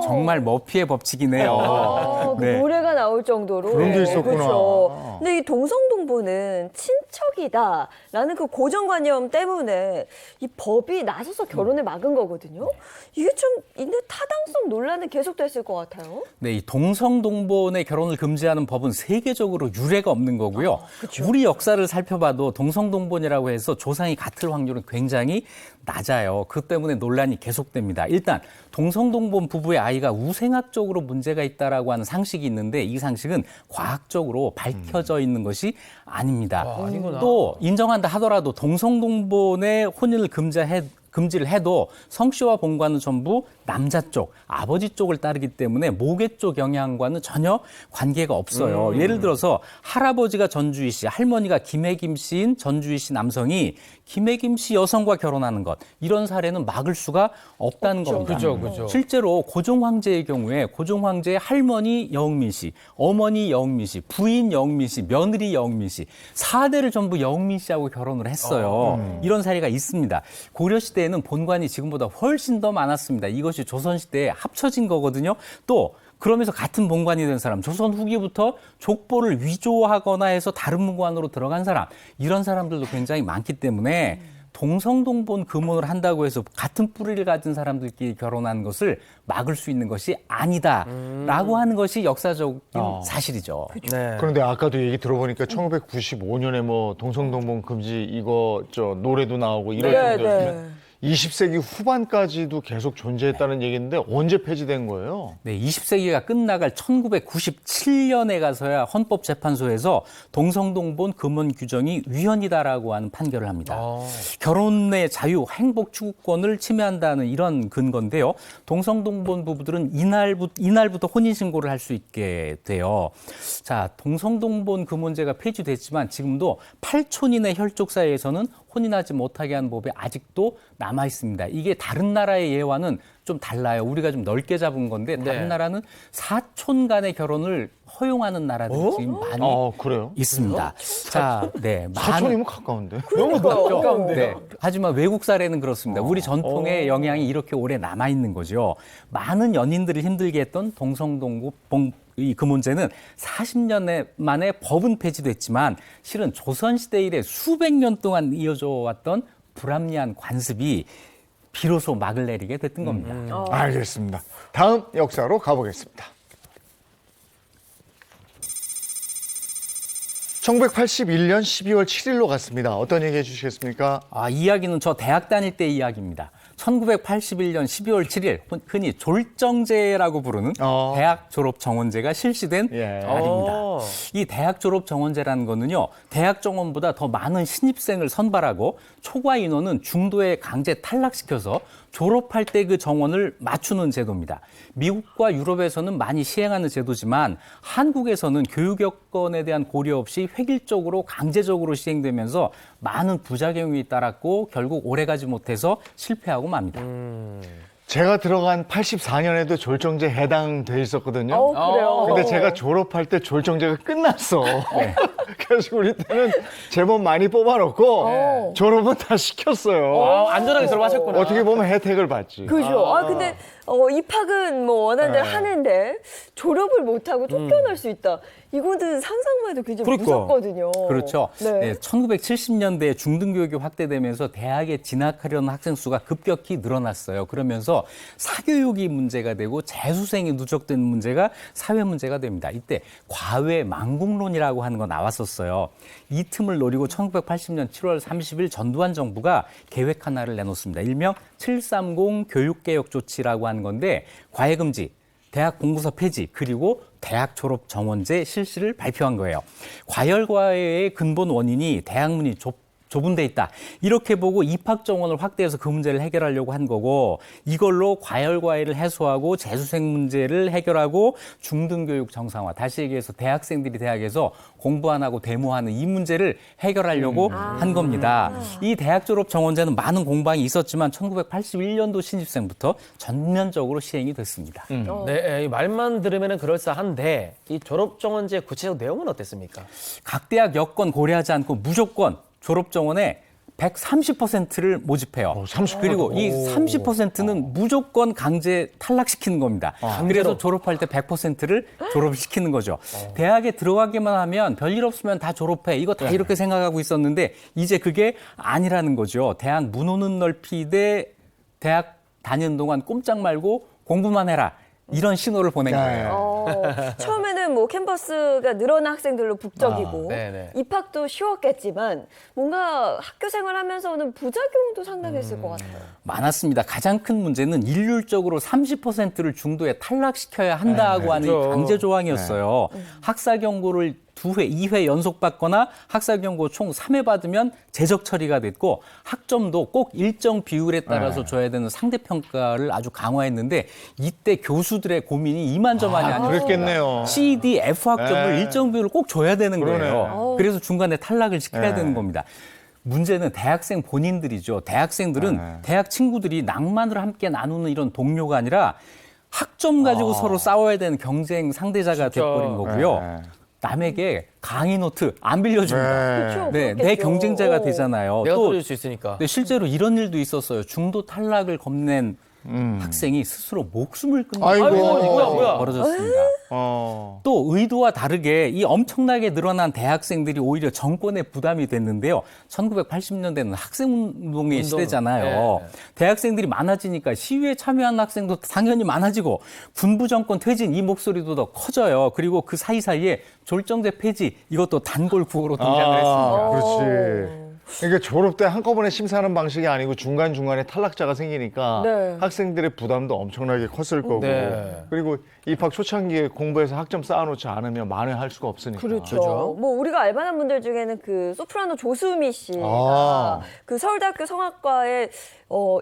정말 머피의 법칙이네요. 그 노래가 나올 정도로. 그런 게 있었구나. 그렇죠. 근데 이 동성동본은 친척이다라는 그 고정관념 때문에 이 법이 나서서 결혼을 막은 거거든요. 이게 좀 있는 타당성 논란은 계속됐을 것 같아요. 네, 이 동성동본의 결혼을 금지하는 법은 세계적으로 유례가 없는 거고요. 우리 역사를 살펴봐도 동성동본이라고 해서 조상이 같을 확률은 굉장히 낮아요. 그 때문에 논란이 계속됩니다. 일단 동성동본 부부의 아이가 우생학적으로 문제가 있다라고 하는 상식이 있는데 이 상식은 과학적으로 밝혀져 있는 것이 아닙니다. 아니구나. 또 인정한다 하더라도 동성동본의 혼인을 금지를 해도 성씨와 본관은 전부 남자 쪽, 아버지 쪽을 따르기 때문에 모계 쪽 영향과는 전혀 관계가 없어요. 예를 들어서 할아버지가 전주희 씨, 할머니가 김혜김 씨인 전주희 씨 남성이 김혜김 씨 여성과 결혼하는 것, 이런 사례는 막을 수가 없다는 겁니다. 그죠. 실제로 고종 황제의 경우에 고종 황제의 할머니 여흥민 씨, 어머니 여흥민 씨, 부인 여흥민 씨, 며느리 여흥민 씨, 4대를 전부 여흥민 씨하고 결혼을 했어요. 이런 사례가 있습니다. 고려 시대에는 본관이 지금보다 훨씬 더 많았습니다. 이것이 조선 시대에 합쳐진 거거든요. 또 그러면서 같은 본관이 된 사람, 조선 후기부터 족보를 위조하거나 해서 다른 본관으로 들어간 사람, 이런 사람들도 굉장히 많기 때문에 동성동본 금혼을 한다고 해서 같은 뿌리를 가진 사람들끼리 결혼한 것을 막을 수 있는 것이 아니다라고 하는 것이 역사적인 사실이죠. 네. 그런데 아까도 얘기 들어보니까 1995년에 뭐 동성동본 금지 이거 노래도 나오고 이럴 정도였으면 20세기 후반까지도 계속 존재했다는 얘기인데 언제 폐지된 거예요? 네, 20세기가 끝나갈 1997년에 가서야 헌법재판소에서 동성동본 금혼 규정이 위헌이다라고 하는 판결을 합니다. 결혼의 자유, 행복 추구권을 침해한다는 이런 근거인데요. 동성동본 부부들은 이날부터 혼인신고를 할 수 있게 돼요. 자, 동성동본 금혼제가 폐지됐지만 지금도 8촌인의 혈족 사이에서는 혼인하지 못하게 한 법이 아직도 남아 있습니다. 이게 다른 나라의 예와는 좀 달라요. 우리가 좀 넓게 잡은 건데 다른 나라는 사촌 간의 결혼을 허용하는 나라들이 지금 많이 그래요? 있습니다. 자, 네, 사촌이면 가까운데. 너무 가까운데요. 네. 하지만 외국 사례는 그렇습니다. 우리 전통의 영향이 이렇게 오래 남아 있는 거죠. 많은 연인들을 힘들게 했던 동성동본 이 금혼제는 40년 만에 법은 폐지됐지만 실은 조선시대 이래 수백 년 동안 이어져 왔던 불합리한 관습이 비로소 막을 내리게 됐던 겁니다. 알겠습니다. 다음 역사로 가보겠습니다. 1981년 12월 7일로 갔습니다. 어떤 얘기 해주시겠습니까? 이 이야기는 저 대학 다닐 때 이야기입니다. 1981년 12월 7일 흔히 졸정제라고 부르는 대학 졸업 정원제가 실시된 날입니다. 이 대학 졸업 정원제라는 거는요, 대학 정원보다 더 많은 신입생을 선발하고 초과 인원은 중도에 강제 탈락시켜서 졸업할 때 그 정원을 맞추는 제도입니다. 미국과 유럽에서는 많이 시행하는 제도지만 한국에서는 교육 여건에 대한 고려 없이 획일적으로 강제적으로 시행되면서 많은 부작용이 따랐고 결국 오래가지 못해서 실패하고 맙니다. 제가 들어간 84년에도 졸정제 해당돼 있었거든요. 그래요? 근데 제가 졸업할 때 졸정제가 끝났어. 그래서 우리 때는 제법 많이 뽑아놓고 졸업은 다 시켰어요. 안전하게 졸업하셨구나. 어떻게 보면 혜택을 받지. 그죠. 근데 입학은 뭐 원하는 대로 하는데 졸업을 못하고 쫓겨날 수 있다. 이거는 상상만 해도 굉장히 무섭거든요. 그렇죠. 네, 1970년대에 중등교육이 확대되면서 대학에 진학하려는 학생 수가 급격히 늘어났어요. 그러면서 사교육이 문제가 되고 재수생이 누적된 문제가 사회 문제가 됩니다. 이때 과외 망국론이라고 하는 거 나왔었어요. 이 틈을 노리고 1980년 7월 30일 전두환 정부가 계획 하나를 내놓습니다. 일명 730 교육개혁 조치라고 하는 건데 과외 금지, 대학 공부서 폐지, 그리고 대학 졸업 정원제 실시를 발표한 거예요. 과열과외의 근본 원인이 대학문이 좁은 데 있다. 이렇게 보고 입학 정원을 확대해서 그 문제를 해결하려고 한 거고, 이걸로 과열과외를 해소하고 재수생 문제를 해결하고 중등교육 정상화, 다시 얘기해서 대학생들이 대학에서 공부 안 하고 데모하는 이 문제를 해결하려고 한 겁니다. 이 대학 졸업 정원제는 많은 공방이 있었지만 1981년도 신입생부터 전면적으로 시행이 됐습니다. 네, 이 말만 들으면 그럴싸한데 이 졸업 정원제 구체적 내용은 어땠습니까? 각 대학 여건 고려하지 않고 무조건 졸업 정원에 130%를 모집해요. 30%. 그리고 이 30%는 무조건 강제 탈락시키는 겁니다. 그래서 졸업할 때 100%를 졸업시키는 거죠. 대학에 들어가기만 하면 별일 없으면 다 졸업해. 이거 다 이렇게 생각하고 있었는데 이제 그게 아니라는 거죠. 대학 문 오는 넓이 대 대학 다니는 동안 꼼짝 말고 공부만 해라. 이런 신호를 보낸 거예요. 처음에는 뭐 캠퍼스가 늘어난 학생들로 북적이고 입학도 쉬웠겠지만 뭔가 학교 생활하면서는 부작용도 상당했을 것 같아요. 많았습니다. 가장 큰 문제는 일률적으로 30%를 중도에 탈락시켜야 한다고 하는 이 강제 조항이었어요. 학사 경고를 2회, 2회 연속 받거나 학사 경고 총 3회 받으면 제적 처리가 됐고 학점도 꼭 일정 비율에 따라서 줘야 되는 상대 평가를 아주 강화했는데 이때 교수들의 고민이 이만저만이 아니었습니다. 그랬겠네요. C, D, F 학점을 네. 일정 비율을 꼭 줘야 되는 그러네요. 거예요. 그래서 중간에 탈락을 시켜야 되는 겁니다. 문제는 대학생 본인들이죠. 대학생들은 대학 친구들이 낭만을 함께 나누는 이런 동료가 아니라 학점 가지고 서로 싸워야 되는 경쟁 상대자가 돼버린 거고요. 남에게 강의 노트 안 빌려줍니다. 그렇죠. 네, 내 그렇겠죠. 경쟁자가 되잖아요. 내가 또 떨어질 수 있으니까. 네, 실제로 이런 일도 있었어요. 중도 탈락을 겁낸 학생이 스스로 목숨을 끊는 아이고. 뭐야. 벌어졌습니다. 또 의도와 다르게 이 엄청나게 늘어난 대학생들이 오히려 정권의 부담이 됐는데요. 1980년대는 학생운동의 시대잖아요. 네. 대학생들이 많아지니까 시위에 참여한 학생도 당연히 많아지고 군부 정권 퇴진 이 목소리도 더 커져요. 그리고 그 사이사이에 졸정제 폐지 이것도 단골 구호로 등장을 했습니다. 그렇지. 그러니까 졸업 때 한꺼번에 심사하는 방식이 아니고 중간중간에 탈락자가 생기니까 네. 학생들의 부담도 엄청나게 컸을 거고 네. 그리고 입학 초창기에 공부해서 학점 쌓아놓지 않으면 만회할 수가 없으니까. 그렇죠. 뭐 우리가 알만한 분들 중에는 그 소프라노 조수미 씨가 아. 그 서울대학교 성악과에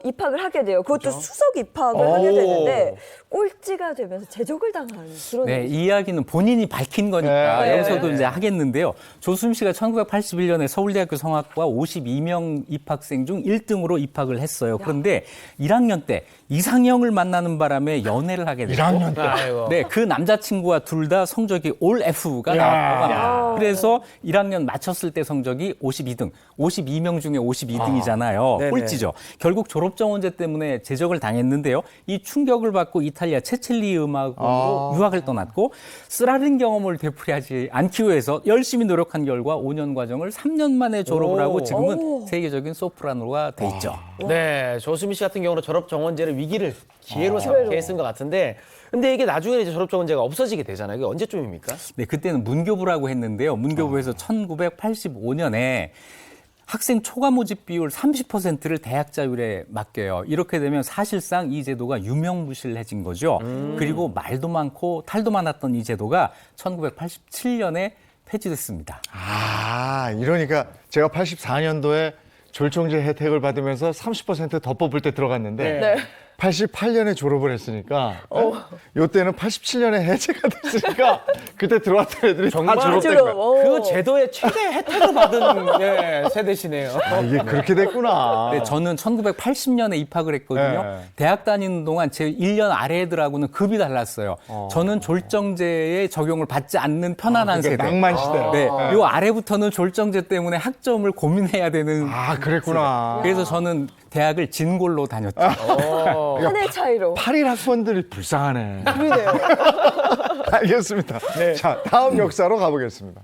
입학을 하게 돼요. 그것도 수석 입학을 하게 되는데 꼴찌가 되면서 제적을 당한 그런. 네, 이 이야기는 본인이 밝힌 거니까 네. 여기서도 이제 하겠는데요. 조수미 씨가 1981년에 서울대학교 성악과 52명 입학생 중 1등으로 입학을 했어요. 그런데 1학년 때 이상형을 만나는 바람에 연애를 하게 됐고 1학년 때. 아이고. 네, 그 남자친구와 둘 다 성적이 올 F가 나왔다고 합니다. 그래서 1학년 마쳤을 때 성적이 52등, 52명 중에 52등이잖아요. 네네. 꼴찌죠. 결국 졸업정원제 때문에 제적을 당했는데요. 이 충격을 받고 이탈리아 체첼리 음악원으로 유학을 떠났고 쓰라린 경험을 되풀이하지 않기 위해서 열심히 노력한 결과 5년 과정을 3년 만에 졸업을 하고 지금은 세계적인 소프라노가 돼 있죠. 네, 조수미 씨 같은 경우는 졸업 정원제를 위기를 기회로 생각해 쓴 것 같은데, 근데 이게 나중에 이제 졸업 정원제가 없어지게 되잖아요. 이게 언제쯤입니까? 네, 그때는 문교부라고 했는데요. 문교부에서 1985년에 학생 초과 모집 비율 30%를 대학자율에 맡겨요. 이렇게 되면 사실상 이 제도가 유명무실해진 거죠. 그리고 말도 많고 탈도 많았던 이 제도가 1987년에 폐지됐습니다. 이러니까 제가 84년도에 졸정제 혜택을 받으면서 30%더 뽑을 때 들어갔는데 네. 88년에 졸업을 했으니까 요때는 87년에 해제가 됐으니까 그때 들어왔던 애들이 다 졸업된 거야. 그 제도의 최대 혜택을 받은 세대시네요. 이게 그렇게 됐구나. 네, 저는 1980년에 입학을 했거든요. 네. 대학 다니는 동안 제 1년 아래 애들하고는 급이 달랐어요. 저는 졸정제의 적용을 받지 않는 편안한 그러니까 세대. 낭만 시대. 네, 요 아래부터는 졸정제 때문에 학점을 고민해야 되는. 그랬구나. 그래서 저는 대학을 진골로 다녔죠. 하늘 차이로. 8일 학번들이 불쌍하네. 그러네요. 알겠습니다. 자, 다음 역사로 가보겠습니다.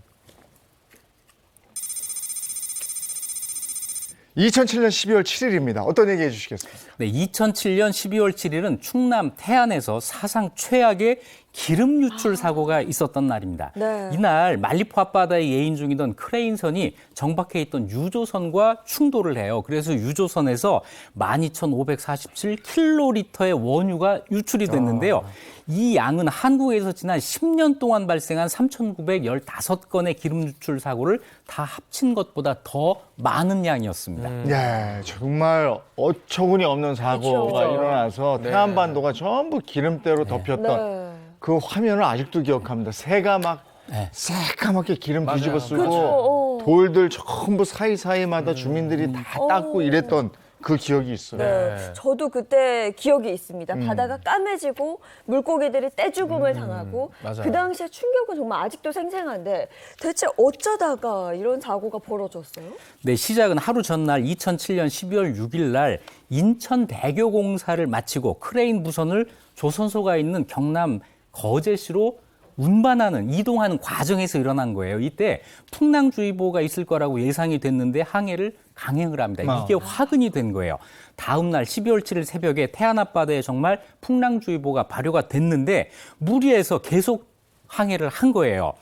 2007년 12월 7일입니다. 어떤 얘기 해주시겠습니까? 네, 2007년 12월 7일은 충남 태안에서 사상 최악의 기름 유출 사고가 있었던 날입니다. 네. 이날 말리포 앞바다에 예인 중이던 크레인선이 정박해 있던 유조선과 충돌을 해요. 그래서 유조선에서 12,547킬로리터의 원유가 유출이 됐는데요. 이 양은 한국에서 지난 10년 동안 발생한 3,915건의 기름 유출 사고를 다 합친 것보다 더 많은 양이었습니다. 예, 정말 어처구니 없는 사고가 그렇죠. 일어나서 태안반도가 전부 기름때로 덮였던 네. 그 화면을 아직도 기억합니다. 새가 막 새까맣게 기름 뒤집어 쓰고 그렇죠. 돌들 전부 사이사이마다 주민들이 다 닦고 이랬던 그 기억이 있어요. 네. 저도 그때 기억이 있습니다. 바다가 까매지고 물고기들이 떼죽음을 당하고 맞아요. 그 당시에 충격은 정말 아직도 생생한데 대체 어쩌다가 이런 사고가 벌어졌어요? 네, 시작은 하루 전날 2007년 12월 6일 날 인천 대교 공사를 마치고 크레인 부선을 조선소가 있는 경남 거제시로 이동하는 과정에서 일어난 거예요. 이때 풍랑주의보가 있을 거라고 예상이 됐는데 항해를 강행을 합니다. 이게 화근이 된 거예요. 다음 날 12월 7일 새벽에 태안 앞바다에 정말 풍랑주의보가 발효가 됐는데 무리해서 계속 항해를 한 거예요.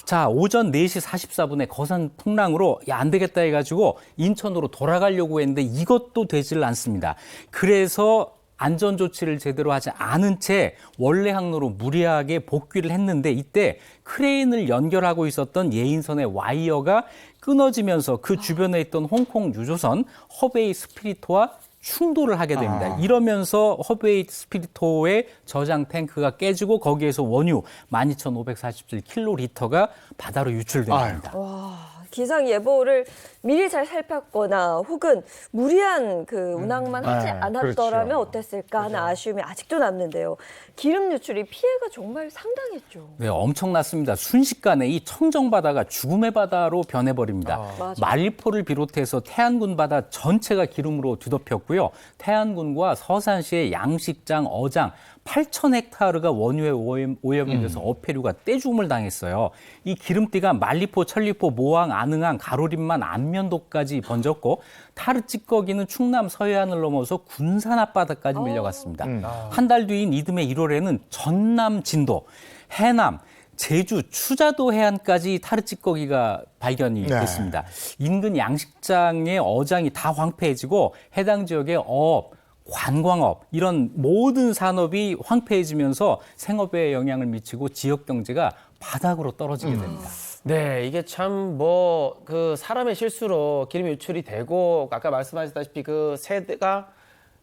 자, 오전 4시 44분에 거산 풍랑으로 안 되겠다 해가지고 인천으로 돌아가려고 했는데 이것도 되질 않습니다. 그래서 안전 조치를 제대로 하지 않은 채 원래 항로로 무리하게 복귀를 했는데 이때 크레인을 연결하고 있었던 예인선의 와이어가 끊어지면서 그 주변에 있던 홍콩 유조선 허베이 스피리토와 충돌을 하게 됩니다. 이러면서 허베이 스피리토의 저장 탱크가 깨지고 거기에서 원유 12,547킬로리터가 바다로 유출된 겁니다. 와, 기상 예보를 미리 잘 살폈거나 혹은 무리한 그 운항만 하지 않았더라면 그렇죠. 어땠을까 하는 아쉬움이 아직도 남는데요. 기름 유출이 피해가 정말 상당했죠. 네, 엄청났습니다. 순식간에 이 청정바다가 죽음의 바다로 변해버립니다. 맞아요. 말리포를 비롯해서 태안군 바다 전체가 기름으로 뒤덮였고요. 태안군과 서산시의 양식장, 어장 8,000헥타르가 원유에 오염이 돼서 어패류가 떼죽음을 당했어요. 이 기름띠가 말리포, 천리포, 모항, 안흥항, 가로림만, 안면도까지 번졌고 타르 찌꺼기는 충남 서해안을 넘어서 군산 앞바다까지 밀려갔습니다. 한 달 뒤인 이듬해 1월에는 전남 진도, 해남, 제주, 추자도 해안까지 타르 찌꺼기가 발견이 됐습니다. 인근 양식장의 어장이 다 황폐해지고 해당 지역의 어업, 관광업 이런 모든 산업이 황폐해지면서 생업에 영향을 미치고 지역 경제가 바닥으로 떨어지게 됩니다. 네, 이게 참 뭐 그 사람의 실수로 기름이 유출이 되고 아까 말씀하셨다시피 그 새가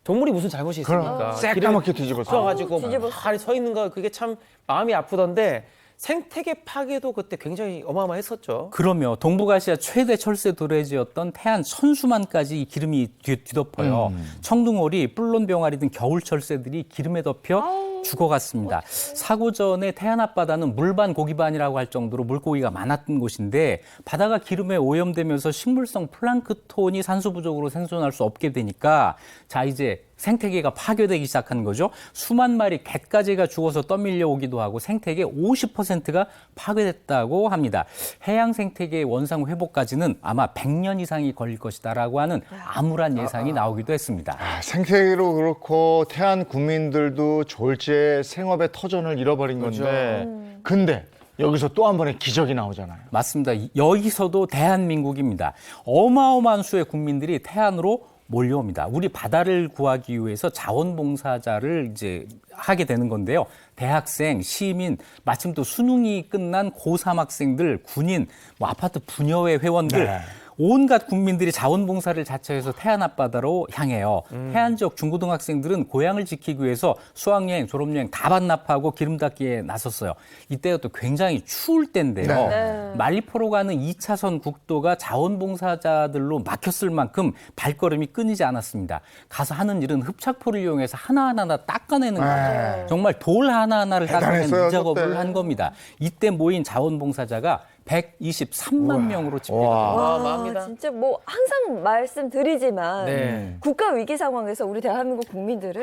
동물이 무슨 잘못이 있습니까? 새까맣게 뒤집어서. 펴가지고 가만히 서 있는 거 그게 참 마음이 아프던데 생태계 파괴도 그때 굉장히 어마어마했었죠. 그러며 동북아시아 최대 철새 도래지였던 태안 천수만까지 이 기름이 뒤덮어요. 청둥오리, 뿔론병아리 등 겨울 철새들이 기름에 덮여 죽어갔습니다. 사고 전에 태안 앞바다는 물반 고기반이라고 할 정도로 물고기가 많았던 곳인데 바다가 기름에 오염되면서 식물성 플랑크톤이 산소 부족으로 생존할 수 없게 되니까 자 이제 생태계가 파괴되기 시작한 거죠. 수만 마리 갯가재가 죽어서 떠밀려 오기도 하고 생태계 50%가 파괴됐다고 합니다. 해양 생태계의 원상 회복까지는 아마 100년 이상이 걸릴 것이다라고 하는 암울한 예상이 나오기도 했습니다. 생태계로 그렇고 태안 국민들도 졸지에 생업의 터전을 잃어버린 건데 근데 여기서 또 한 번의 기적이 나오잖아요. 맞습니다. 여기서도 대한민국입니다. 어마어마한 수의 국민들이 태안으로 몰려옵니다. 우리 바다를 구하기 위해서 자원봉사자를 이제 하게 되는 건데요. 대학생, 시민, 마침 또 수능이 끝난 고3 학생들, 군인, 뭐 아파트 분여회 회원들 온갖 국민들이 자원봉사를 자처해서 태안 앞바다로 향해요. 태안 지역 중고등학생들은 고향을 지키기 위해서 수학여행, 졸업여행 다 반납하고 기름 닦기에 나섰어요. 이때가 또 굉장히 추울 때인데요. 말리포로 가는 2차선 국도가 자원봉사자들로 막혔을 만큼 발걸음이 끊이지 않았습니다. 가서 하는 일은 흡착포를 이용해서 하나하나 닦아내는 거예요. 정말 돌 하나하나를 닦아내는 이 작업을 한 겁니다. 이때 모인 자원봉사자가 123만 명으로 집계가 와, 진짜 뭐 항상 말씀드리지만 국가 위기 상황에서 우리 대한민국 국민들은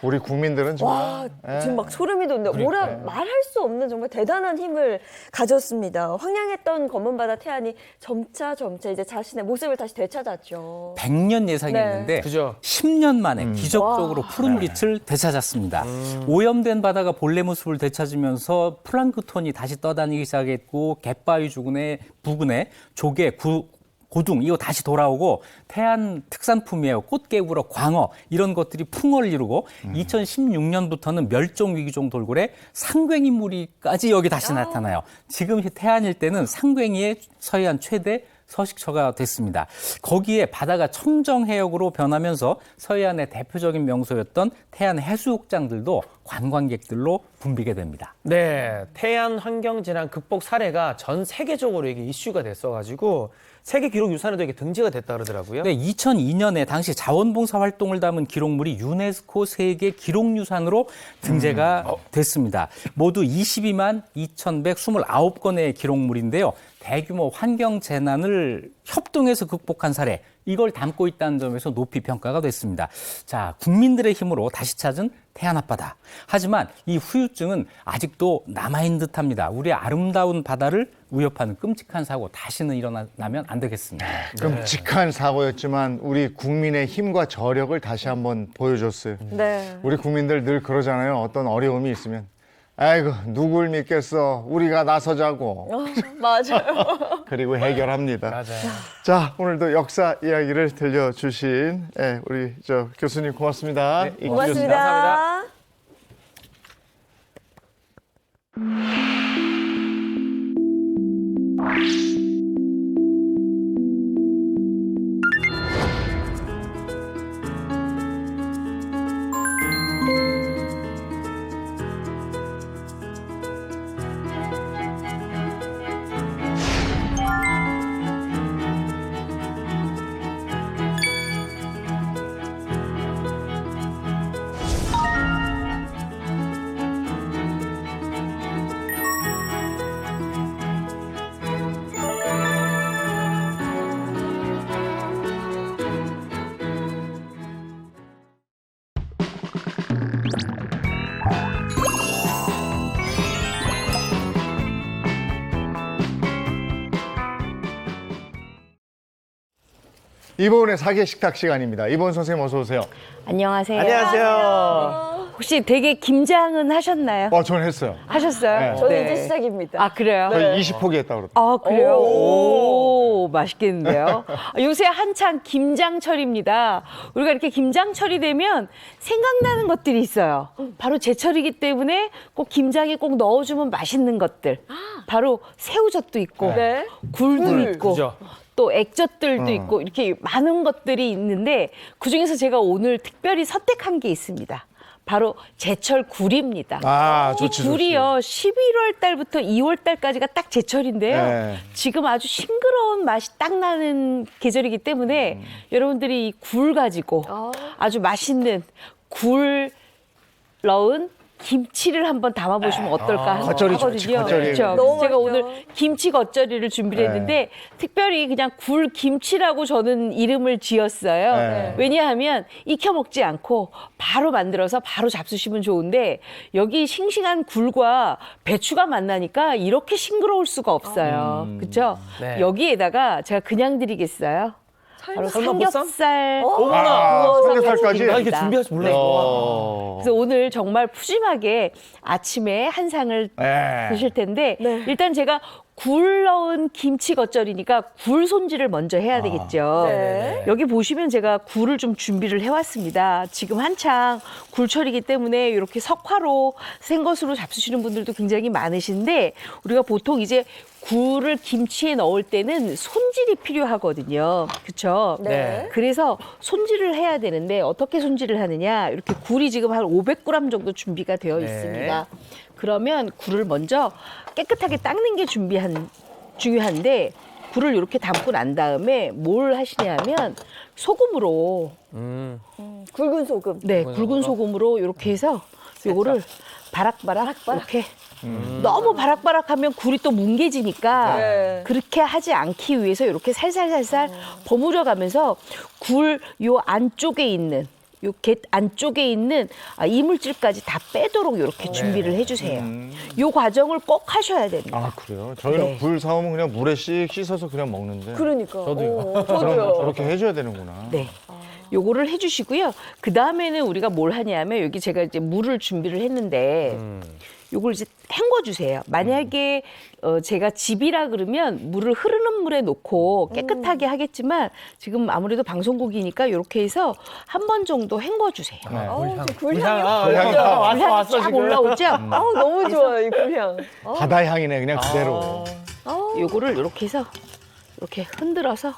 우리 국민들은 정말 지금 막 소름이 돋는데 뭐라 말할 수 없는 정말 대단한 힘을 가졌습니다. 황량했던 검은 바다 태안이 점차 이제 자신의 모습을 다시 되찾았죠. 100년 예상했는데 10년 만에 기적적으로 푸른 빛을 되찾았습니다. 오염된 바다가 본래 모습을 되찾으면서 플랑크톤이 다시 떠다니기 시작했고 갯바위 부근에 조개, 고둥 이거 다시 돌아오고 태안 특산품이에요. 꽃게우러, 광어 이런 것들이 풍어를 이루고 2016년부터는 멸종 위기종 돌고래 상괭이 무리까지 여기 다시 나타나요. 지금 태안 일대는 상괭이의 서해안 최대 서식처가 됐습니다. 거기에 바다가 청정해역으로 변하면서 서해안의 대표적인 명소였던 태안 해수욕장들도 관광객들로 붐비게 됩니다. 네, 태안 환경재난 극복 사례가 전 세계적으로 이게 이슈가 됐어가지고 세계 기록 유산에도 이게 등재가 됐다 그러더라고요. 네, 2002년에 당시 자원봉사 활동을 담은 기록물이 유네스코 세계 기록유산으로 등재가 됐습니다. 모두 22만 2,129건의 기록물인데요. 대규모 환경 재난을 협동해서 극복한 사례, 이걸 담고 있다는 점에서 높이 평가가 됐습니다. 자, 국민들의 힘으로 다시 찾은 태안 앞바다. 하지만 이 후유증은 아직도 남아있는 듯합니다. 우리의 아름다운 바다를 위협하는 끔찍한 사고 다시는 일어나면 안 되겠습니다. 끔찍한 사고였지만 우리 국민의 힘과 저력을 다시 한번 보여줬어요. 우리 국민들 늘 그러잖아요. 어떤 어려움이 있으면 아이고 누굴 믿겠어. 우리가 나서자고. 맞아요. 그리고 해결합니다. 맞아요. 자, 오늘도 역사 이야기를 들려주신 우리 교수님 고맙습니다. 네, 이기 교수님. 고맙습니다. 이보은의 사계 식탁 시간입니다. 이보은 선생님 어서 오세요. 안녕하세요. 안녕하세요. 혹시 되게 김장은 하셨나요? 저는 했어요. 하셨어요? 네. 저는 이제 시작입니다. 아, 그래요? 거의 20포기 했다고 그러더라고요. 아, 그래요? 오, 맛있겠는데요? 요새 한창 김장철입니다. 우리가 이렇게 김장철이 되면 생각나는 것들이 있어요. 바로 제철이기 때문에 꼭 김장에 꼭 넣어주면 맛있는 것들. 바로 새우젓도 있고, 네. 굴도 있고, 그죠. 또 액젓들도 있고 이렇게 많은 것들이 있는데 그중에서 제가 오늘 특별히 선택한 게 있습니다. 바로 제철 굴입니다. 아, 이 좋지, 굴이요 11월 달부터 2월 달까지가 딱 제철인데요. 네. 지금 아주 싱그러운 맛이 딱 나는 계절이기 때문에 여러분들이 이 굴 가지고 아주 맛있는 굴 넣은 김치를 한번 담아보시면 어떨까 겉절이 좋지, 하거든요. 겉절이. 그렇죠. 너무 제가 맛있죠. 오늘 김치 겉절이를 준비를 했는데 특별히 그냥 굴 김치라고 저는 이름을 지었어요. 네. 왜냐하면 익혀 먹지 않고 바로 만들어서 바로 잡수시면 좋은데 여기 싱싱한 굴과 배추가 만나니까 이렇게 싱그러울 수가 없어요. 그렇죠? 네. 여기에다가 제가 그냥 드리겠어요. 바로 삼겹살. 삼겹살까지? 나 이게 준비할 줄 몰랐어. 그래서 오늘 정말 푸짐하게 아침에 한 상을 네. 드실 텐데 네. 일단 제가 굴 넣은 김치 겉절이니까 굴 손질을 먼저 해야 되겠죠. 네. 여기 보시면 제가 굴을 좀 준비를 해왔습니다. 지금 한창 굴철이기 때문에 이렇게 석화로 생것으로 잡수시는 분들도 굉장히 많으신데 우리가 보통 이제 굴을 김치에 넣을 때는 손질이 필요하거든요. 그렇죠? 네. 그래서 손질을 해야 되는데 어떻게 손질을 하느냐 이렇게 굴이 지금 한 500g 정도 준비가 되어 네. 있습니다. 그러면 굴을 먼저 깨끗하게 닦는 게 중요한데 굴을 이렇게 담고 난 다음에 뭘 하시냐면 소금으로 굵은 소금. 네 굵은 소금으로 이렇게 해서 요거를 바락바락 이렇게 너무 바락바락하면 굴이 또 뭉개지니까 네. 그렇게 하지 않기 위해서 이렇게 살살살살 버무려 가면서 굴 요 안쪽에 있는 요 겟 안쪽에 있는 이물질까지 다 빼도록 이렇게 준비를 해주세요. 요 과정을 꼭 하셔야 됩니다. 아, 그래요? 저희는 네. 굴 사오면 그냥 물에 씩 씻어서 그냥 먹는데. 그러니까. 그럼 저도요. 저렇게 해줘야 되는구나. 네. 요거를 해주시고요. 그 다음에는 우리가 뭘 하냐면 여기 제가 이제 물을 준비를 했는데 요걸 이제 헹궈주세요. 만약에 제가 집이라 그러면 물을 흐르는 물에 놓고 깨끗하게 하겠지만 지금 아무래도 방송국이니까 이렇게 해서 한 번 정도 헹궈주세요. 굴향이 왔어, 쫙 올라오죠? 너무 좋아요, 이 굴향. 바다 향이네, 그냥 그대로. 요거를 이렇게 해서 이렇게 흔들어서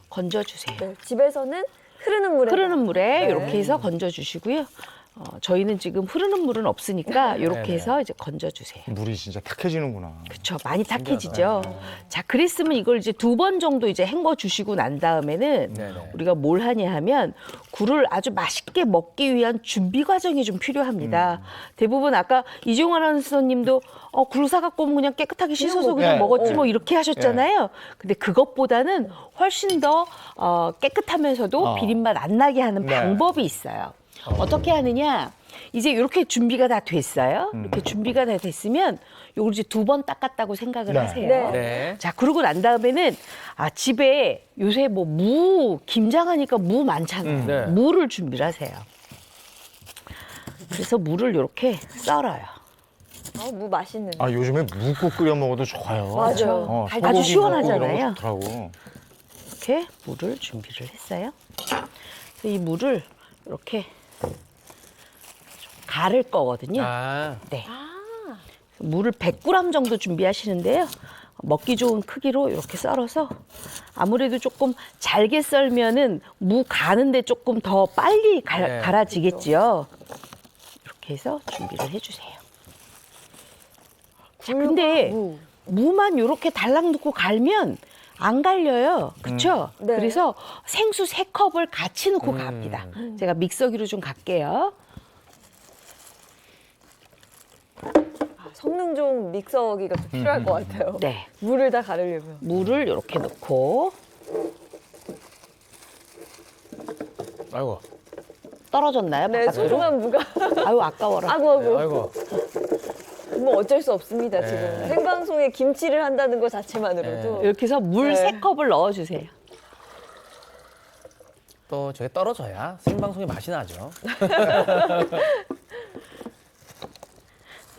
건져주세요. 네, 집에서는 흐르는 물에. 이렇게 해서 건져주시고요. 저희는 지금 흐르는 물은 없으니까 이렇게 해서 이제 건져주세요. 물이 진짜 탁해지는구나. 그렇죠. 많이 탁해지죠. 자, 그랬으면 이걸 이제 2번 정도 이제 헹궈 주시고 난 다음에는 우리가 뭘 하냐 하면 굴을 아주 맛있게 먹기 위한 준비 과정이 좀 필요합니다. 대부분 아까 이종환 아나운서님도 굴 사갖고 오면 그냥 깨끗하게 씻어서 그냥 먹었지 뭐 이렇게 하셨잖아요. 근데 그것보다는 훨씬 더 깨끗하면서도 비린맛 안 나게 하는 방법이 있어요. 어떻게 하느냐? 이제 이렇게 준비가 다 됐어요. 이렇게 준비가 다 됐으면 요걸 이제 2번 닦았다고 생각을 하세요. 네. 자, 그러고 난 다음에는 집에 요새 뭐 무 김장하니까 무 많잖아요. 네. 무를 준비를 하세요. 그래서 무를 이렇게 썰어요. 무 맛있는데. 아, 요즘에 묵국 끓여 먹어도 좋아요. 맞아요. 소고기 아주 묵국 시원하잖아요. 이런 거 좋더라고. 이렇게 물을 준비를 했어요. 그래서 이 물을 이렇게 좀 갈을 거거든요. 네. 물을 100g 정도 준비하시는데요. 먹기 좋은 크기로 이렇게 썰어서 아무래도 조금 잘게 썰면은 무 가는데 조금 더 빨리 갈아지겠지요. 이렇게 해서 준비를 해주세요. 자, 근데 무만 이렇게 달랑 넣고 갈면 안 갈려요. 그렇죠? 네. 그래서 생수 3컵을 같이 넣고 갑니다. 제가 믹서기로 좀 갈게요. 성능종 믹서기가 좀 필요할 것 같아요. 네. 물을 다 가르려면. 물을 이렇게 넣고 아이고. 떨어졌나요? 네, 바깥으로? 소중한 무가. 아유 아까워라. 아이고. 아이고. 뭐 어쩔 수 없습니다, 지금. 생방송에 김치를 한다는 것 자체만으로도. 이렇게 해서 물 네. 3컵을 넣어주세요. 또 저게 떨어져야 생방송의 맛이 나죠.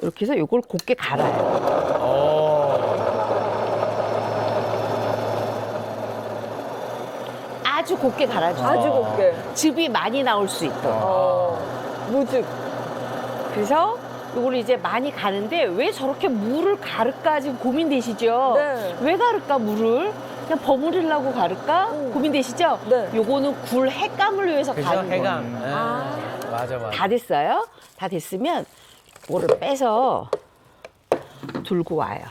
이렇게 해서 이걸 곱게 갈아요. 아주 곱게 갈아주세요. 아주 곱게. 즙이 많이 나올 수 있도록. 무즙. 그래서 이걸 이제 많이 가는데 왜 저렇게 물을 가를까 지금 고민되시죠? 네. 왜 가를까 물을? 그냥 버무리려고 가를까? 고민되시죠? 네. 요거는 굴 햇감을 위해서 그죠? 가는 거예요. 해감. 맞아. 다 됐어요? 다 됐으면 이거를 빼서 들고 와요.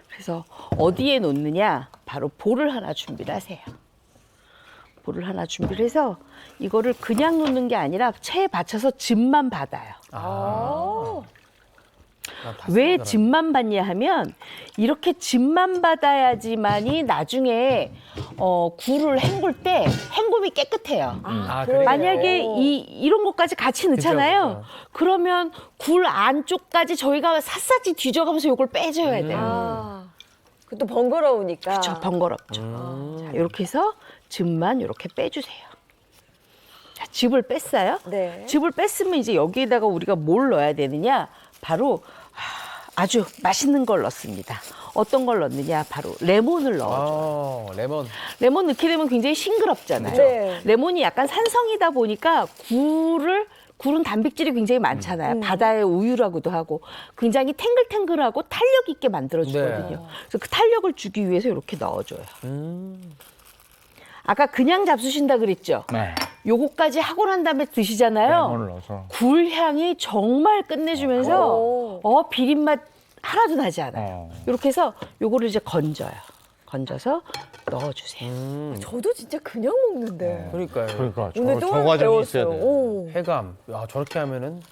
그래서 어디에 놓느냐? 바로 볼을 하나 준비를 하세요. 볼을 하나 준비를 해서 이거를 그냥 놓는 게 아니라 체에 받쳐서 즙만 받아요. 왜 즙만 받냐 하면 이렇게 즙만 받아야지만이 나중에 굴을 헹굴 때 헹굼이 깨끗해요. 그래요? 만약에 이런 것까지 같이 넣잖아요. 그러면 굴 안쪽까지 저희가 샅샅이 뒤져가면서 이걸 빼줘야 돼요. 그것도 번거로우니까. 그렇죠, 번거롭죠. 자, 이렇게 해서 즙만 이렇게 빼주세요. 자, 즙을 뺐어요. 네. 즙을 뺐으면 이제 여기에다가 우리가 뭘 넣어야 되느냐? 바로 아주 맛있는 걸 넣습니다. 어떤 걸 넣느냐? 바로 레몬을 넣어줘요. 레몬. 레몬 넣게 되면 굉장히 싱그럽잖아요. 네. 레몬이 약간 산성이다 보니까 굴은 단백질이 굉장히 많잖아요. 바다의 우유라고도 하고 굉장히 탱글탱글하고 탄력 있게 만들어주거든요. 그래서 그 탄력을 주기 위해서 이렇게 넣어줘요. 아까 그냥 잡수신다 그랬죠? 네. 요거까지 하고 난 다음에 드시잖아요. 레몬을 넣어서. 굴 향이 정말 끝내주면서 비린맛 하나도 나지 않아요. 이렇게 해서 요거를 이제 건져서 넣어주세요. 저도 진짜 그냥 먹는데. 그러니까요. 그러니까 오늘 저 또 과정이 있어야 배웠어요. 돼. 오, 해감. 야, 저렇게 하면은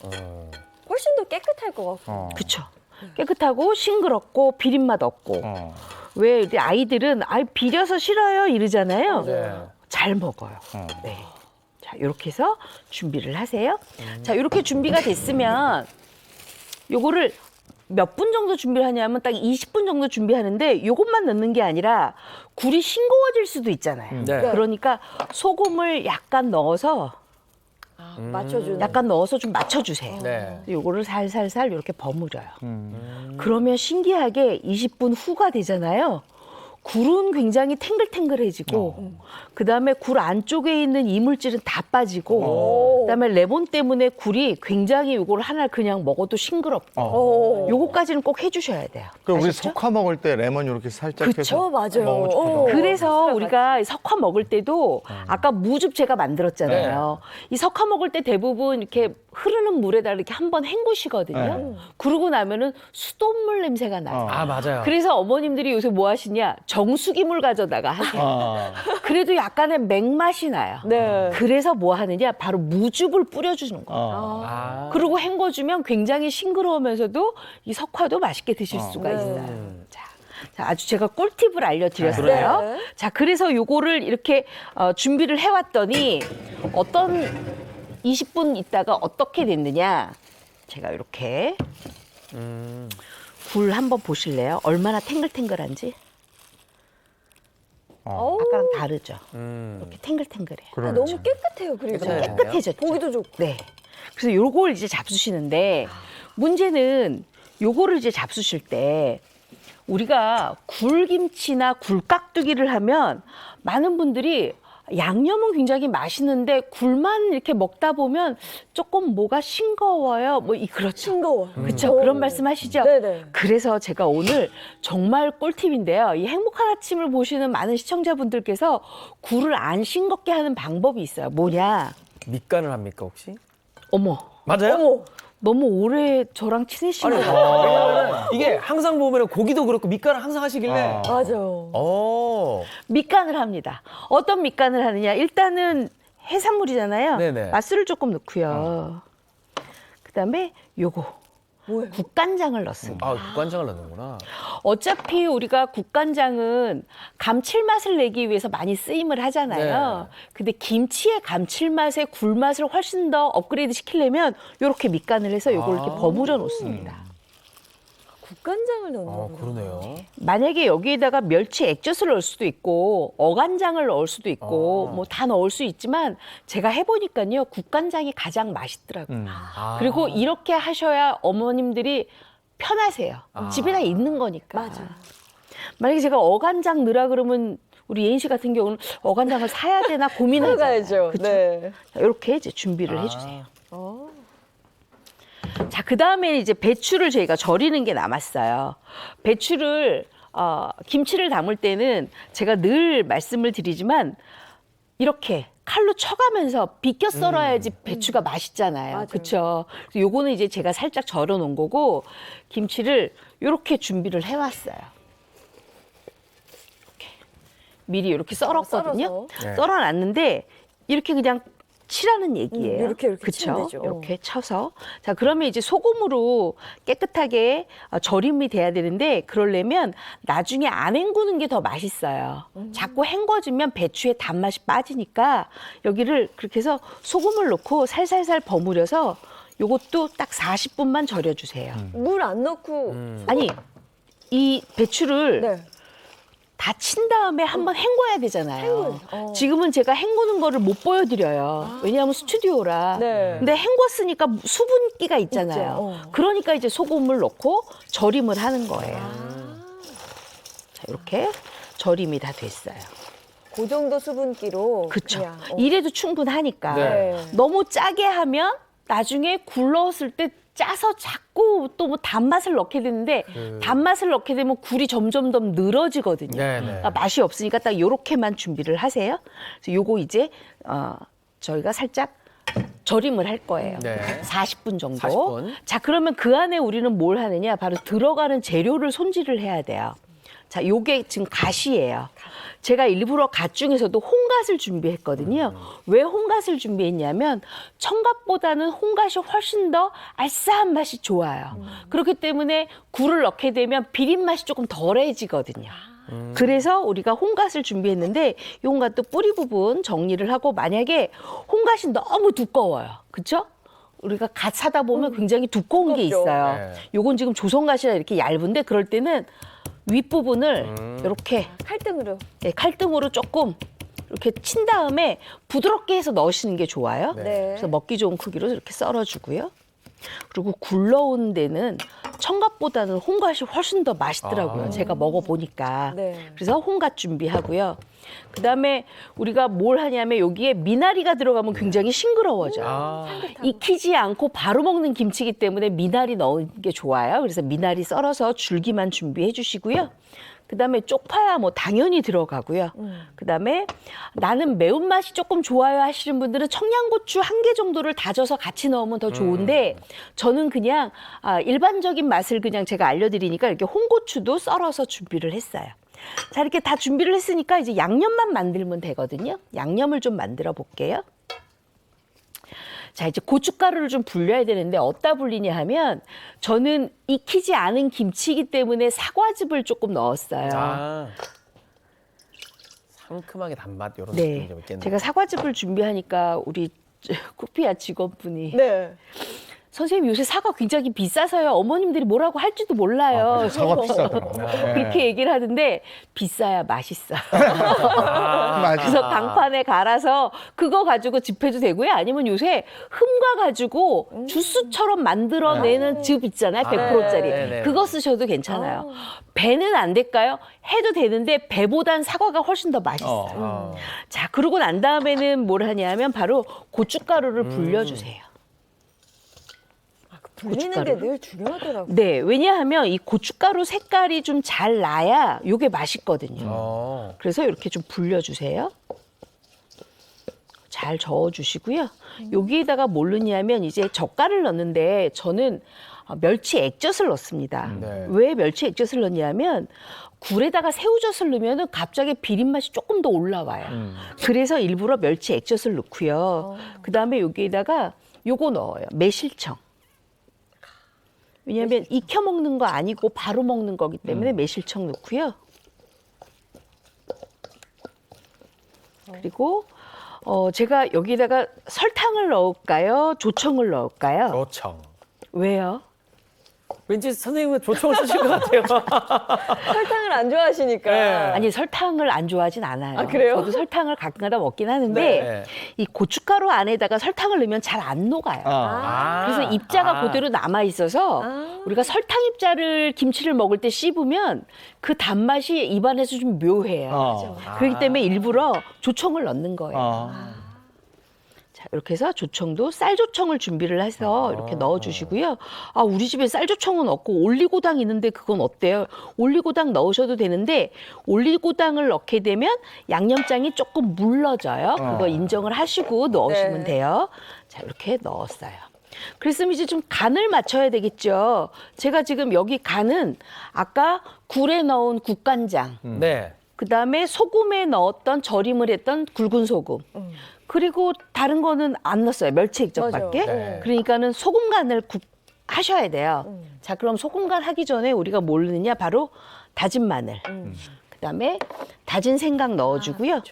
훨씬 더 깨끗할 것 같고. 그쵸? 깨끗하고 싱그럽고 비린맛 없고. 왜 우리 아이들은 비려서 싫어요 이러잖아요. 잘 먹어요. 네. 자, 이렇게 해서 준비를 하세요. 자, 이렇게 준비가 됐으면 요거를 몇 분 정도 준비를 하냐면 딱 20분 정도 준비하는데 요것만 넣는 게 아니라 굴이 싱거워질 수도 있잖아요. 그러니까 소금을 약간 넣어서 맞춰주는. 약간 넣어서 좀 맞춰주세요. 네. 요거를 살살살 이렇게 버무려요. 그러면 신기하게 20분 후가 되잖아요. 굴은 굉장히 탱글탱글해지고 그다음에 굴 안쪽에 있는 이물질은 다 빠지고 그다음에 레몬 때문에 굴이 굉장히 요걸 하나 그냥 먹어도 싱그럽고 요거까지는 꼭 해주셔야 돼요. 그 우리 아시죠? 석화 먹을 때 레몬 이렇게 살짝 그쵸, 해서 맞아요. 먹으면 좋거든요. 그래서 우리가 석화 먹을 때도 아까 무즙 제가 만들었잖아요. 이 석화 먹을 때 대부분 이렇게 흐르는 물에다 이렇게 한번 헹구시거든요. 그러고 나면은 수돗물 냄새가 나요. 맞아요. 그래서 어머님들이 요새 뭐 하시냐? 정수기물 가져다가 하세요. 그래도 약간의 맹맛이 나요. 네. 그래서 뭐 하느냐? 바로 무즙을 뿌려주는 거예요. 그리고 헹궈주면 굉장히 싱그러우면서도 이 석화도 맛있게 드실 수가 있어요. 자, 아주 제가 꿀팁을 알려드렸어요. 네. 자, 그래서 요거를 이렇게 준비를 해왔더니 어떤 20분 있다가 어떻게 됐느냐? 제가 이렇게 굴 한번 보실래요? 얼마나 탱글탱글한지? 아까랑 다르죠? 이렇게 탱글탱글해요. 너무 깨끗해요. 그리고 깨끗해졌죠? 보기도 좋고. 네. 그래서 요걸 이제 잡수시는데 문제는 요거를 이제 잡수실 때 우리가 굴김치나 굴깍두기를 하면 많은 분들이 양념은 굉장히 맛있는데 굴만 이렇게 먹다 보면 조금 뭐가 싱거워요. 뭐 그렇죠. 싱거워. 그렇죠. 그런 말씀하시죠. 네네. 그래서 제가 오늘 정말 꿀팁인데요. 이 행복한 아침을 보시는 많은 시청자분들께서 굴을 안 싱겁게 하는 방법이 있어요. 뭐냐? 밑간을 합니까 혹시? 어머. 맞아요? 어머. 너무 오래 저랑 친해신 것 같아요. 왜냐면 이게 항상 보면 고기도 그렇고 밑간을 항상 하시길래. 맞아요. 밑간을 합니다. 어떤 밑간을 하느냐? 일단은 해산물이잖아요. 네네. 맛술을 조금 넣고요. 그다음에 요거 국간장을 넣습니다. 아, 국간장을 넣는구나. 어차피 우리가 국간장은 감칠맛을 내기 위해서 많이 쓰임을 하잖아요. 근데 김치의 감칠맛에 굴맛을 훨씬 더 업그레이드 시키려면 이렇게 밑간을 해서 요걸 이렇게 버무려 놓습니다. 국간장을 넣는 거예요. 그러네요. 만약에 여기에다가 멸치 액젓을 넣을 수도 있고 어간장을 넣을 수도 있고 뭐 다 넣을 수 있지만 제가 해보니까요 국간장이 가장 맛있더라고요. 그리고 이렇게 하셔야 어머님들이 편하세요. 집에다 있는 거니까. 맞아. 만약에 제가 어간장 넣으라 그러면 우리 예인 씨 같은 경우는 어간장을 사야 되나 고민하잖아요. 가야죠. 그쵸? 네. 자, 이렇게 이제 준비를 해주세요. 자, 그 다음에 이제 배추를 저희가 절이는 게 남았어요. 배추를, 김치를 담을 때는 제가 늘 말씀을 드리지만 이렇게 칼로 쳐가면서 비껴 썰어야지 배추가 맛있잖아요. 그렇죠? 요거는 이제 제가 살짝 절여 놓은 거고 김치를 이렇게 준비를 해왔어요. 이렇게. 미리 이렇게 썰었거든요. 네. 썰어놨는데 이렇게 그냥 치라는 얘기예요. 이렇게 그쵸? 치면 되죠. 이렇게 쳐서. 자, 그러면 이제 소금으로 깨끗하게 절임이 돼야 되는데 그러려면 나중에 안 헹구는 게 더 맛있어요. 자꾸 헹궈지면 배추의 단맛이 빠지니까 여기를 그렇게 해서 소금을 넣고 살살살 버무려서 요것도 딱 40분만 절여주세요. 물 안 넣고. 아니, 이 배추를 네. 다 친 다음에 한번 헹궈야 되잖아요. 지금은 제가 헹구는 거를 못 보여드려요. 왜냐하면 스튜디오라. 네. 근데 헹궜으니까 수분기가 있잖아요. 그러니까 이제 소금을 넣고 절임을 하는 거예요. 자, 이렇게 절임이 다 됐어요. 그 정도 수분기로. 그렇죠. 그냥, 이래도 충분하니까. 네. 너무 짜게 하면 나중에 굴 넣었을 때 짜서 자꾸 또 뭐 단맛을 넣게 되는데 단맛을 넣게 되면 굴이 점점 더 늘어지거든요. 그러니까 맛이 없으니까 딱 요렇게만 준비를 하세요. 그래서 요거 이제 저희가 살짝 절임을 할 거예요. 40분 정도. 40분. 자, 그러면 그 안에 우리는 뭘 하느냐? 바로 들어가는 재료를 손질을 해야 돼요. 자, 요게 지금 갓이에요. 제가 일부러 갓 중에서도 홍갓을 준비했거든요. 왜 홍갓을 준비했냐면 청갓보다는 홍갓이 훨씬 더 알싸한 맛이 좋아요. 그렇기 때문에 굴을 넣게 되면 비린 맛이 조금 덜해지거든요. 그래서 우리가 홍갓을 준비했는데 이 홍갓도 뿌리 부분 정리를 하고 만약에 홍갓이 너무 두꺼워요. 그렇죠? 우리가 갓 사다 보면 굉장히 두꺼운 게 있어요. 요건 지금 조선갓이라 이렇게 얇은데 그럴 때는 윗부분을 이렇게 칼등으로. 네, 칼등으로 조금 이렇게 친 다음에 부드럽게 해서 넣으시는 게 좋아요. 네. 그래서 먹기 좋은 크기로 이렇게 썰어주고요. 그리고 굴러온 데는 청갓보다는 홍갓이 훨씬 더 맛있더라고요. 제가 먹어보니까. 네. 그래서 홍갓 준비하고요. 그다음에 우리가 뭘 하냐면 여기에 미나리가 들어가면 굉장히 싱그러워져요. 익히지 않고 바로 먹는 김치이기 때문에 미나리 넣는 게 좋아요. 그래서 미나리 썰어서 줄기만 준비해 주시고요. 그다음에 쪽파야 뭐 당연히 들어가고요. 그다음에 나는 매운맛이 조금 좋아요 하시는 분들은 청양고추 1개 정도를 다져서 같이 넣으면 더 좋은데 저는 그냥 일반적인 맛을 그냥 제가 알려드리니까 이렇게 홍고추도 썰어서 준비를 했어요. 자, 이렇게 다 준비를 했으니까 이제 양념만 만들면 되거든요. 양념을 좀 만들어 볼게요. 자, 이제 고춧가루를 좀 불려야 되는데 어디다 불리냐 하면 저는 익히지 않은 김치이기 때문에 사과즙을 조금 넣었어요. 상큼하게 단맛 이런 네, 느낌이 좀 있겠네요. 제가 사과즙을 준비하니까 우리 쿠피아 직원분이 네. 선생님 요새 사과 굉장히 비싸서요. 어머님들이 뭐라고 할지도 몰라요. 사과 비싸더라고요. 네. 그렇게 얘기를 하는데 비싸야 맛있어. 맞아. 그래서 강판에 갈아서 그거 가지고 집해도 되고요. 아니면 요새 흠과 가지고 주스처럼 만들어내는 즙 있잖아요. 100%짜리. 네네. 그거 쓰셔도 괜찮아요. 배는 안 될까요? 해도 되는데 배보단 사과가 훨씬 더 맛있어요. 자, 그러고 난 다음에는 뭘 하냐면 바로 고춧가루를 불려주세요. 불리는 게 늘 중요하더라고요. 네, 왜냐하면 이 고춧가루 색깔이 좀 잘 나야 요게 맛있거든요. 그래서 이렇게 좀 불려주세요. 잘 저어주시고요. 여기에다가 뭘 넣냐면 이제 젓갈을 넣는데 저는 멸치 액젓을 넣습니다. 네. 왜 멸치 액젓을 넣냐면 굴에다가 새우젓을 넣으면 갑자기 비린맛이 조금 더 올라와요. 그래서 일부러 멸치 액젓을 넣고요. 그다음에 여기에다가 요거 넣어요. 매실청. 왜냐하면 익혀 먹는 거 아니고 바로 먹는 거기 때문에 매실청 넣고요. 그리고 제가 여기다가 설탕을 넣을까요? 조청을 넣을까요? 조청. 왜요? 왠지 선생님은 조청을 쓰실 것 같아요. 설탕을 안 좋아하시니까. 네. 아니 설탕을 안 좋아하진 않아요. 아, 그래요? 저도 설탕을 가끔가다 먹긴 하는데 네. 이 고춧가루 안에다가 설탕을 넣으면 잘 안 녹아요. 그래서 입자가 그대로 남아 있어서 우리가 설탕 입자를 김치를 먹을 때 씹으면 그 단맛이 입안에서 좀 묘해요. 그렇기 때문에 일부러 조청을 넣는 거예요. 자, 이렇게 해서 조청도 쌀조청을 준비를 해서 이렇게 넣어주시고요. 아, 우리 집에 쌀조청은 없고 올리고당 있는데 그건 어때요? 올리고당 넣으셔도 되는데 올리고당을 넣게 되면 양념장이 조금 물러져요. 그거 인정을 하시고 넣으시면 돼요. 자, 이렇게 넣었어요. 그랬으면 이제 좀 간을 맞춰야 되겠죠. 제가 지금 여기 간은 아까 굴에 넣은 국간장, 네. 그다음에 소금에 넣었던 절임을 했던 굵은 소금. 그리고 다른 거는 안 넣었어요. 멸치 액젓밖에. 네. 그러니까는 소금 간을 하셔야 돼요. 자, 그럼 소금 간 하기 전에 우리가 뭘 넣느냐? 바로 다진 마늘. 그다음에 다진 생강 넣어주고요.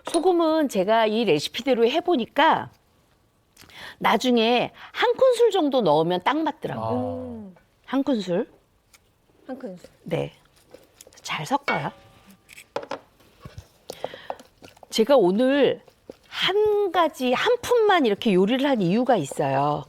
소금은 제가 이 레시피대로 해보니까 나중에 한 큰술 정도 넣으면 딱 맞더라고요. 한 큰술. 한 큰술. 네. 잘 섞어요. 제가 오늘 한 가지, 한 푼만 이렇게 요리를 한 이유가 있어요.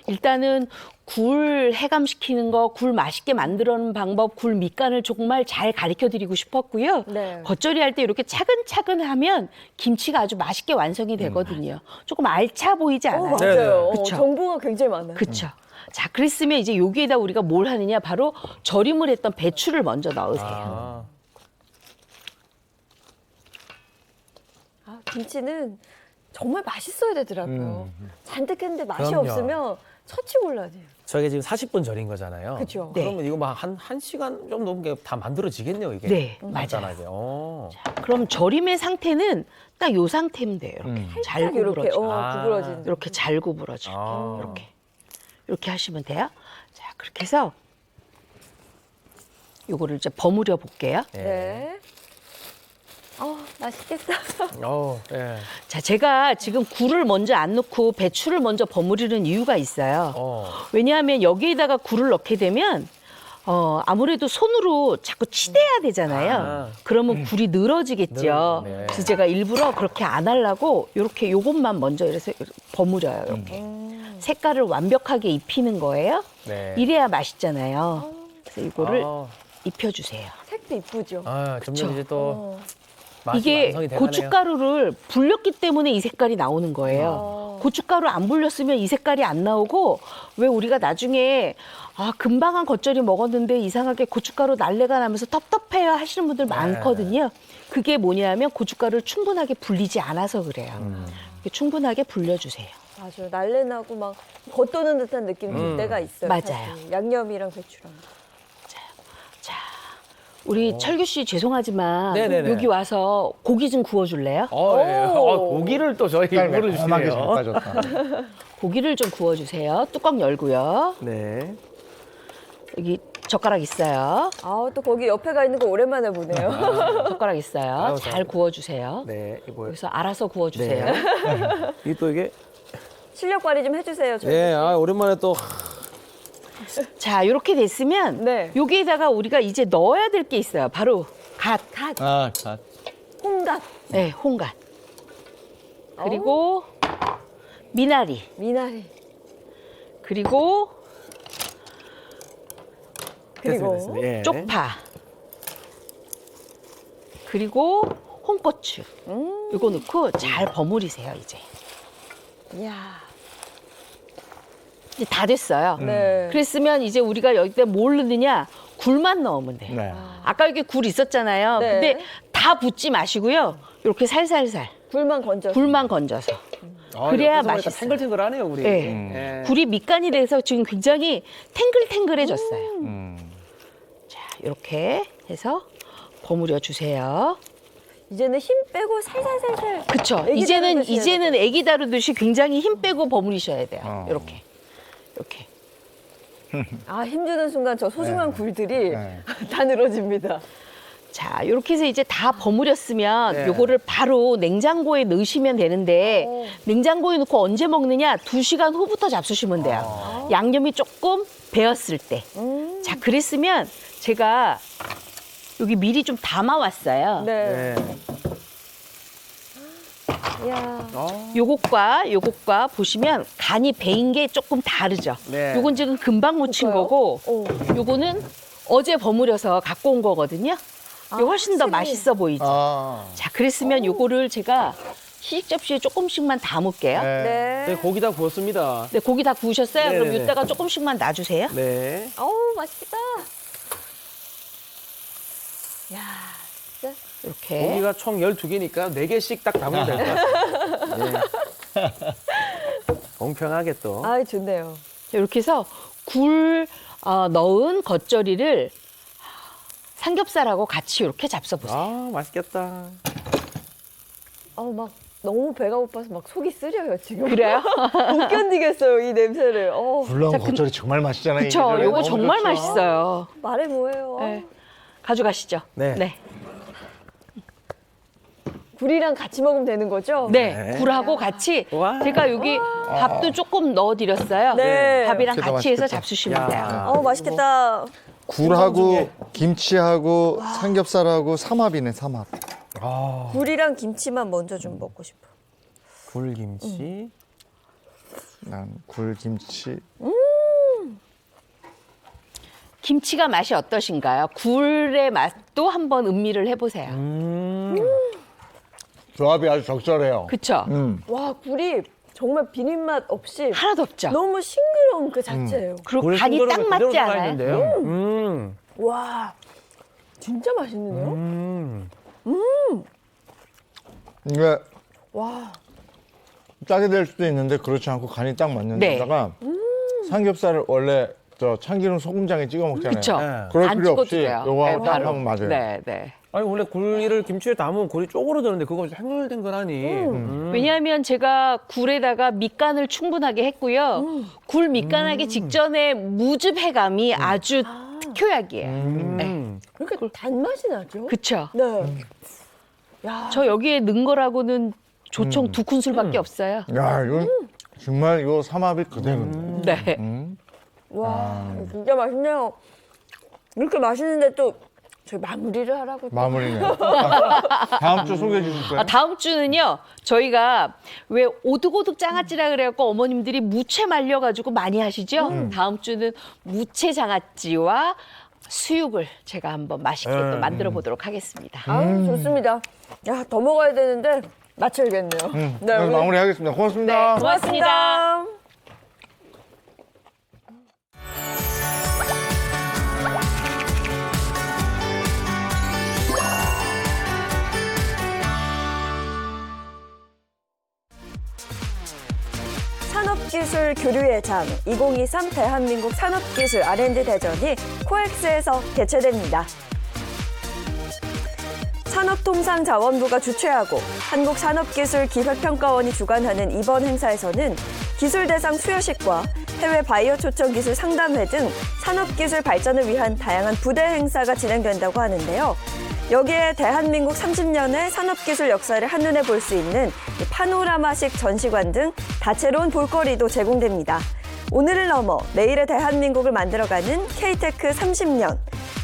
일단은 굴 해감시키는 거, 굴 맛있게 만들어놓는 방법, 굴 밑간을 정말 잘 가르쳐 드리고 싶었고요. 네. 겉절이 할 때 이렇게 차근차근 하면 김치가 아주 맛있게 완성이 되거든요. 조금 알차 보이지 않아요? 맞아요. 그쵸? 정보가 굉장히 많아요. 그렇죠. 자, 그랬으면 이제 여기에다 우리가 뭘 하느냐? 바로 절임을 했던 배추를 먼저 넣으세요. 김치는 정말 맛있어야 되더라고요. 잔뜩 했는데 맛이 그럼요. 없으면 처치곤란해요. 저게 지금 40분 절인 거잖아요. 그죠. 네. 그러면 이거 막 한 시간 좀 넘게 다 만들어지겠네요, 이게. 네, 간단하게. 오. 그럼 절임의 상태는 딱 요 상태면 돼요. 이렇게 잘 딱 이렇게 구부러져. 구부러지는. 이렇게 잘 구부러져. 이렇게 하시면 돼요. 자, 그렇게 해서 요거를 이제 버무려 볼게요. 네. 맛있겠다. 예. 자, 제가 지금 굴을 먼저 안 넣고 배추를 먼저 버무리는 이유가 있어요. 왜냐하면 여기에다가 굴을 넣게 되면 아무래도 손으로 자꾸 치대야 되잖아요. 그러면 굴이 늘어지겠죠. 네. 그래서 제가 일부러 그렇게 안 하려고 이렇게 요것만 먼저 이래서 버무려요. 이렇게. 색깔을 완벽하게 입히는 거예요. 네. 이래야 맛있잖아요. 그래서 이거를 입혀주세요. 색도 이쁘죠. 점점 그쵸. 이제 또 맛이 이게 완성이 돼가네요. 고춧가루를 불렸기 때문에 이 색깔이 나오는 거예요. 고춧가루 안 불렸으면 이 색깔이 안 나오고 왜 우리가 나중에 금방 한 겉절이 먹었는데 이상하게 고춧가루 날래가 나면서 텁텁해요 하시는 분들 많거든요. 그게 뭐냐면 고춧가루를 충분하게 불리지 않아서 그래요. 이렇게 충분하게 불려주세요. 맞아요. 날래나고 막 겉도는 듯한 느낌 들 때가 있어요. 맞아요. 사실. 양념이랑 배추랑. 우리 철규 씨 죄송하지만 네네네. 여기 와서 고기 좀 구워줄래요? 고기를 또 저희 험하게 잘 물어주시네요. 빠졌다. 고기를 좀 구워주세요. 뚜껑 열고요. 네. 여기 젓가락 있어요. 또 거기 옆에 가 있는 거 오랜만에 보네요. 젓가락 있어요. 잘 구워주세요. 네, 이거 여기서 알아서 구워주세요. 이게 또 이게 실력 발휘 좀 해주세요. 저희. 예, 오랜만에 또 자, 이렇게 됐으면 네. 여기에다가 우리가 이제 넣어야 될 게 있어요. 바로 갓. 자. 홍갓. 네, 홍갓. 그리고 미나리. 미나리. 그리고 그리고 예. 쪽파. 그리고 홍고추. 이거 넣고 잘 버무리세요, 이제. 이야. 이제 다 됐어요. 네. 그랬으면 이제 우리가 여기다 뭘 넣느냐? 굴만 넣으면 돼요. 네. 아까 여기 굴 있었잖아요. 네. 근데 다 붓지 마시고요. 이렇게 살살살. 굴만 건져. 굴만 건져서. 그래야 맛있어요. 탱글탱글하네요, 굴이. 네. 굴이 밑간이 돼서 지금 굉장히 탱글탱글해졌어요. 자, 이렇게 해서 버무려 주세요. 이제는 힘 빼고 살살살살. 그쵸. 애기 다루듯이 이제는 애기 다루듯이 굉장히 힘 빼고 버무리셔야 돼요. 이렇게. 아, 힘주는 순간 저 소중한 네. 굴들이 네. 다 늘어집니다. 자, 이렇게 해서 이제 다 버무렸으면 네. 요거를 바로 냉장고에 넣으시면 되는데 냉장고에 넣고 언제 먹느냐? 2시간 후부터 잡수시면 돼요. 양념이 조금 배었을 때. 자, 그랬으면 제가 여기 미리 좀 담아왔어요. 네. 이야. 요것과 보시면 간이 배인 게 조금 다르죠. 네. 요건 지금 금방 무친 거고 요거는 어제 버무려서 갖고 온 거거든요. 이게 훨씬 더 맛있어 보이죠. 자, 그랬으면 요거를 제가 시식 접시에 조금씩만 담을게요. 네. 네, 고기 다 구웠습니다. 네, 고기 다 구우셨어요? 그럼 네네네. 이따가 조금씩만 놔주세요. 네. 어우, 맛있겠다. 야, 진짜. 이렇게. 고기가 총 12개니까 4개씩 딱 담으면 될 것 같아요. 네. 공평하게 또. 아이, 좋네요. 이렇게 해서 굴 넣은 겉절이를 삼겹살하고 같이 이렇게 잡숴보세요. 아, 맛있겠다. 막 너무 배가 고파서 막 속이 쓰려요, 지금. 그래요? 못 견디겠어요, 이 냄새를. 굴러온 겉절이 정말 맛있잖아요. 이 그쵸. 계절에. 요거 너무 정말 좋죠. 맛있어요. 말해 뭐예요. 네. 가져가시죠. 네. 굴이랑 같이 먹으면 되는 거죠? 네, 굴하고 같이 와. 제가 여기 밥도 조금 넣어드렸어요. 네. 밥이랑 진짜 같이 해서 맛있겠다. 잡수시면 야. 돼요. 맛있겠다. 굴하고 김치하고 삼겹살하고 삼합이네, 삼합. 굴이랑 김치만 먼저 좀 먹고 싶어. 굴김치. 난 굴김치. 김치가 맛이 어떠신가요? 굴의 맛도 한번 음미를 해보세요. 조합이 아주 적절해요. 그쵸? 와, 굴이 정말 비린맛 없이 하나도 없죠? 너무 싱그러운 그 자체예요. 그리고 간이 딱 맞지 않아요? 와, 진짜 맛있는데요? 이게 와, 짜게 될 수도 있는데 그렇지 않고 간이 딱 맞는 네. 데다가 삼겹살을 원래 저 참기름 소금장에 찍어 먹잖아요. 그쵸? 네. 그럴 안 필요 없이 찍어도 돼요. 요거하고 네, 딱 바로. 하면 맞아요. 네, 네. 아니, 원래 굴을 김치에 담으면 굴이 쪼그러드는데 그거 탱글탱글하니. 왜냐하면 제가 굴에다가 밑간을 충분하게 했고요. 굴 밑간하기 직전에 무즙해감이 아주 특효약이에요. 네. 그러니까 단맛이 나죠? 그쵸? 네. 야, 저 여기에 넣은 거라고는 조청 2큰술밖에 없어요. 야, 이거 정말 이거 삼합이 그대로네. 네. 와, 진짜 맛있네요. 이렇게 맛있는데 또 저희 마무리를 하라고. 마무리네. 다음 주 소개해 주실 거예요? 다음 주는요, 저희가 왜 오득오득 장아찌라 그래갖고 어머님들이 무채 말려가지고 많이 하시죠? 다음 주는 무채 장아찌와 수육을 제가 한번 맛있게 또 만들어 보도록 하겠습니다. 좋습니다. 야, 더 먹어야 되는데 맞춰야겠네요. 네, 그래서 오늘 마무리하겠습니다. 고맙습니다. 고맙습니다. 산업기술 교류의 장 2023 대한민국 산업기술 R&D 대전이 코엑스에서 개최됩니다. 산업통상자원부가 주최하고 한국산업기술기획평가원이 주관하는 이번 행사에서는 기술 대상 수여식과 해외 바이오 초청 기술 상담회 등 산업기술 발전을 위한 다양한 부대 행사가 진행된다고 하는데요. 여기에 대한민국 30년의 산업기술 역사를 한눈에 볼 수 있는 이 파노라마식 전시관 등 다채로운 볼거리도 제공됩니다. 오늘을 넘어 내일의 대한민국을 만들어가는 K-테크 30년.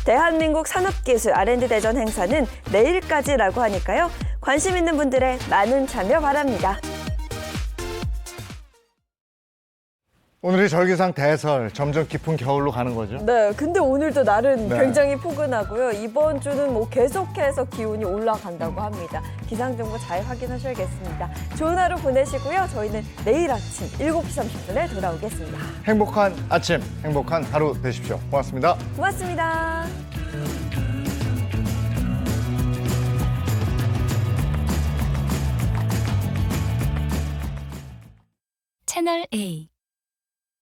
대한민국 산업기술 R&D 대전 행사는 내일까지라고 하니까요. 관심 있는 분들의 많은 참여 바랍니다. 오늘의 절기상 대설, 점점 깊은 겨울로 가는 거죠. 네, 근데 오늘도 날은 네. 굉장히 포근하고요. 이번 주는 뭐 계속해서 기온이 올라간다고 합니다. 기상 정보 잘 확인하셔야겠습니다. 좋은 하루 보내시고요. 저희는 내일 아침 7시 30분에 돌아오겠습니다. 행복한 아침, 행복한 하루 되십시오. 고맙습니다. 고맙습니다. 채널 A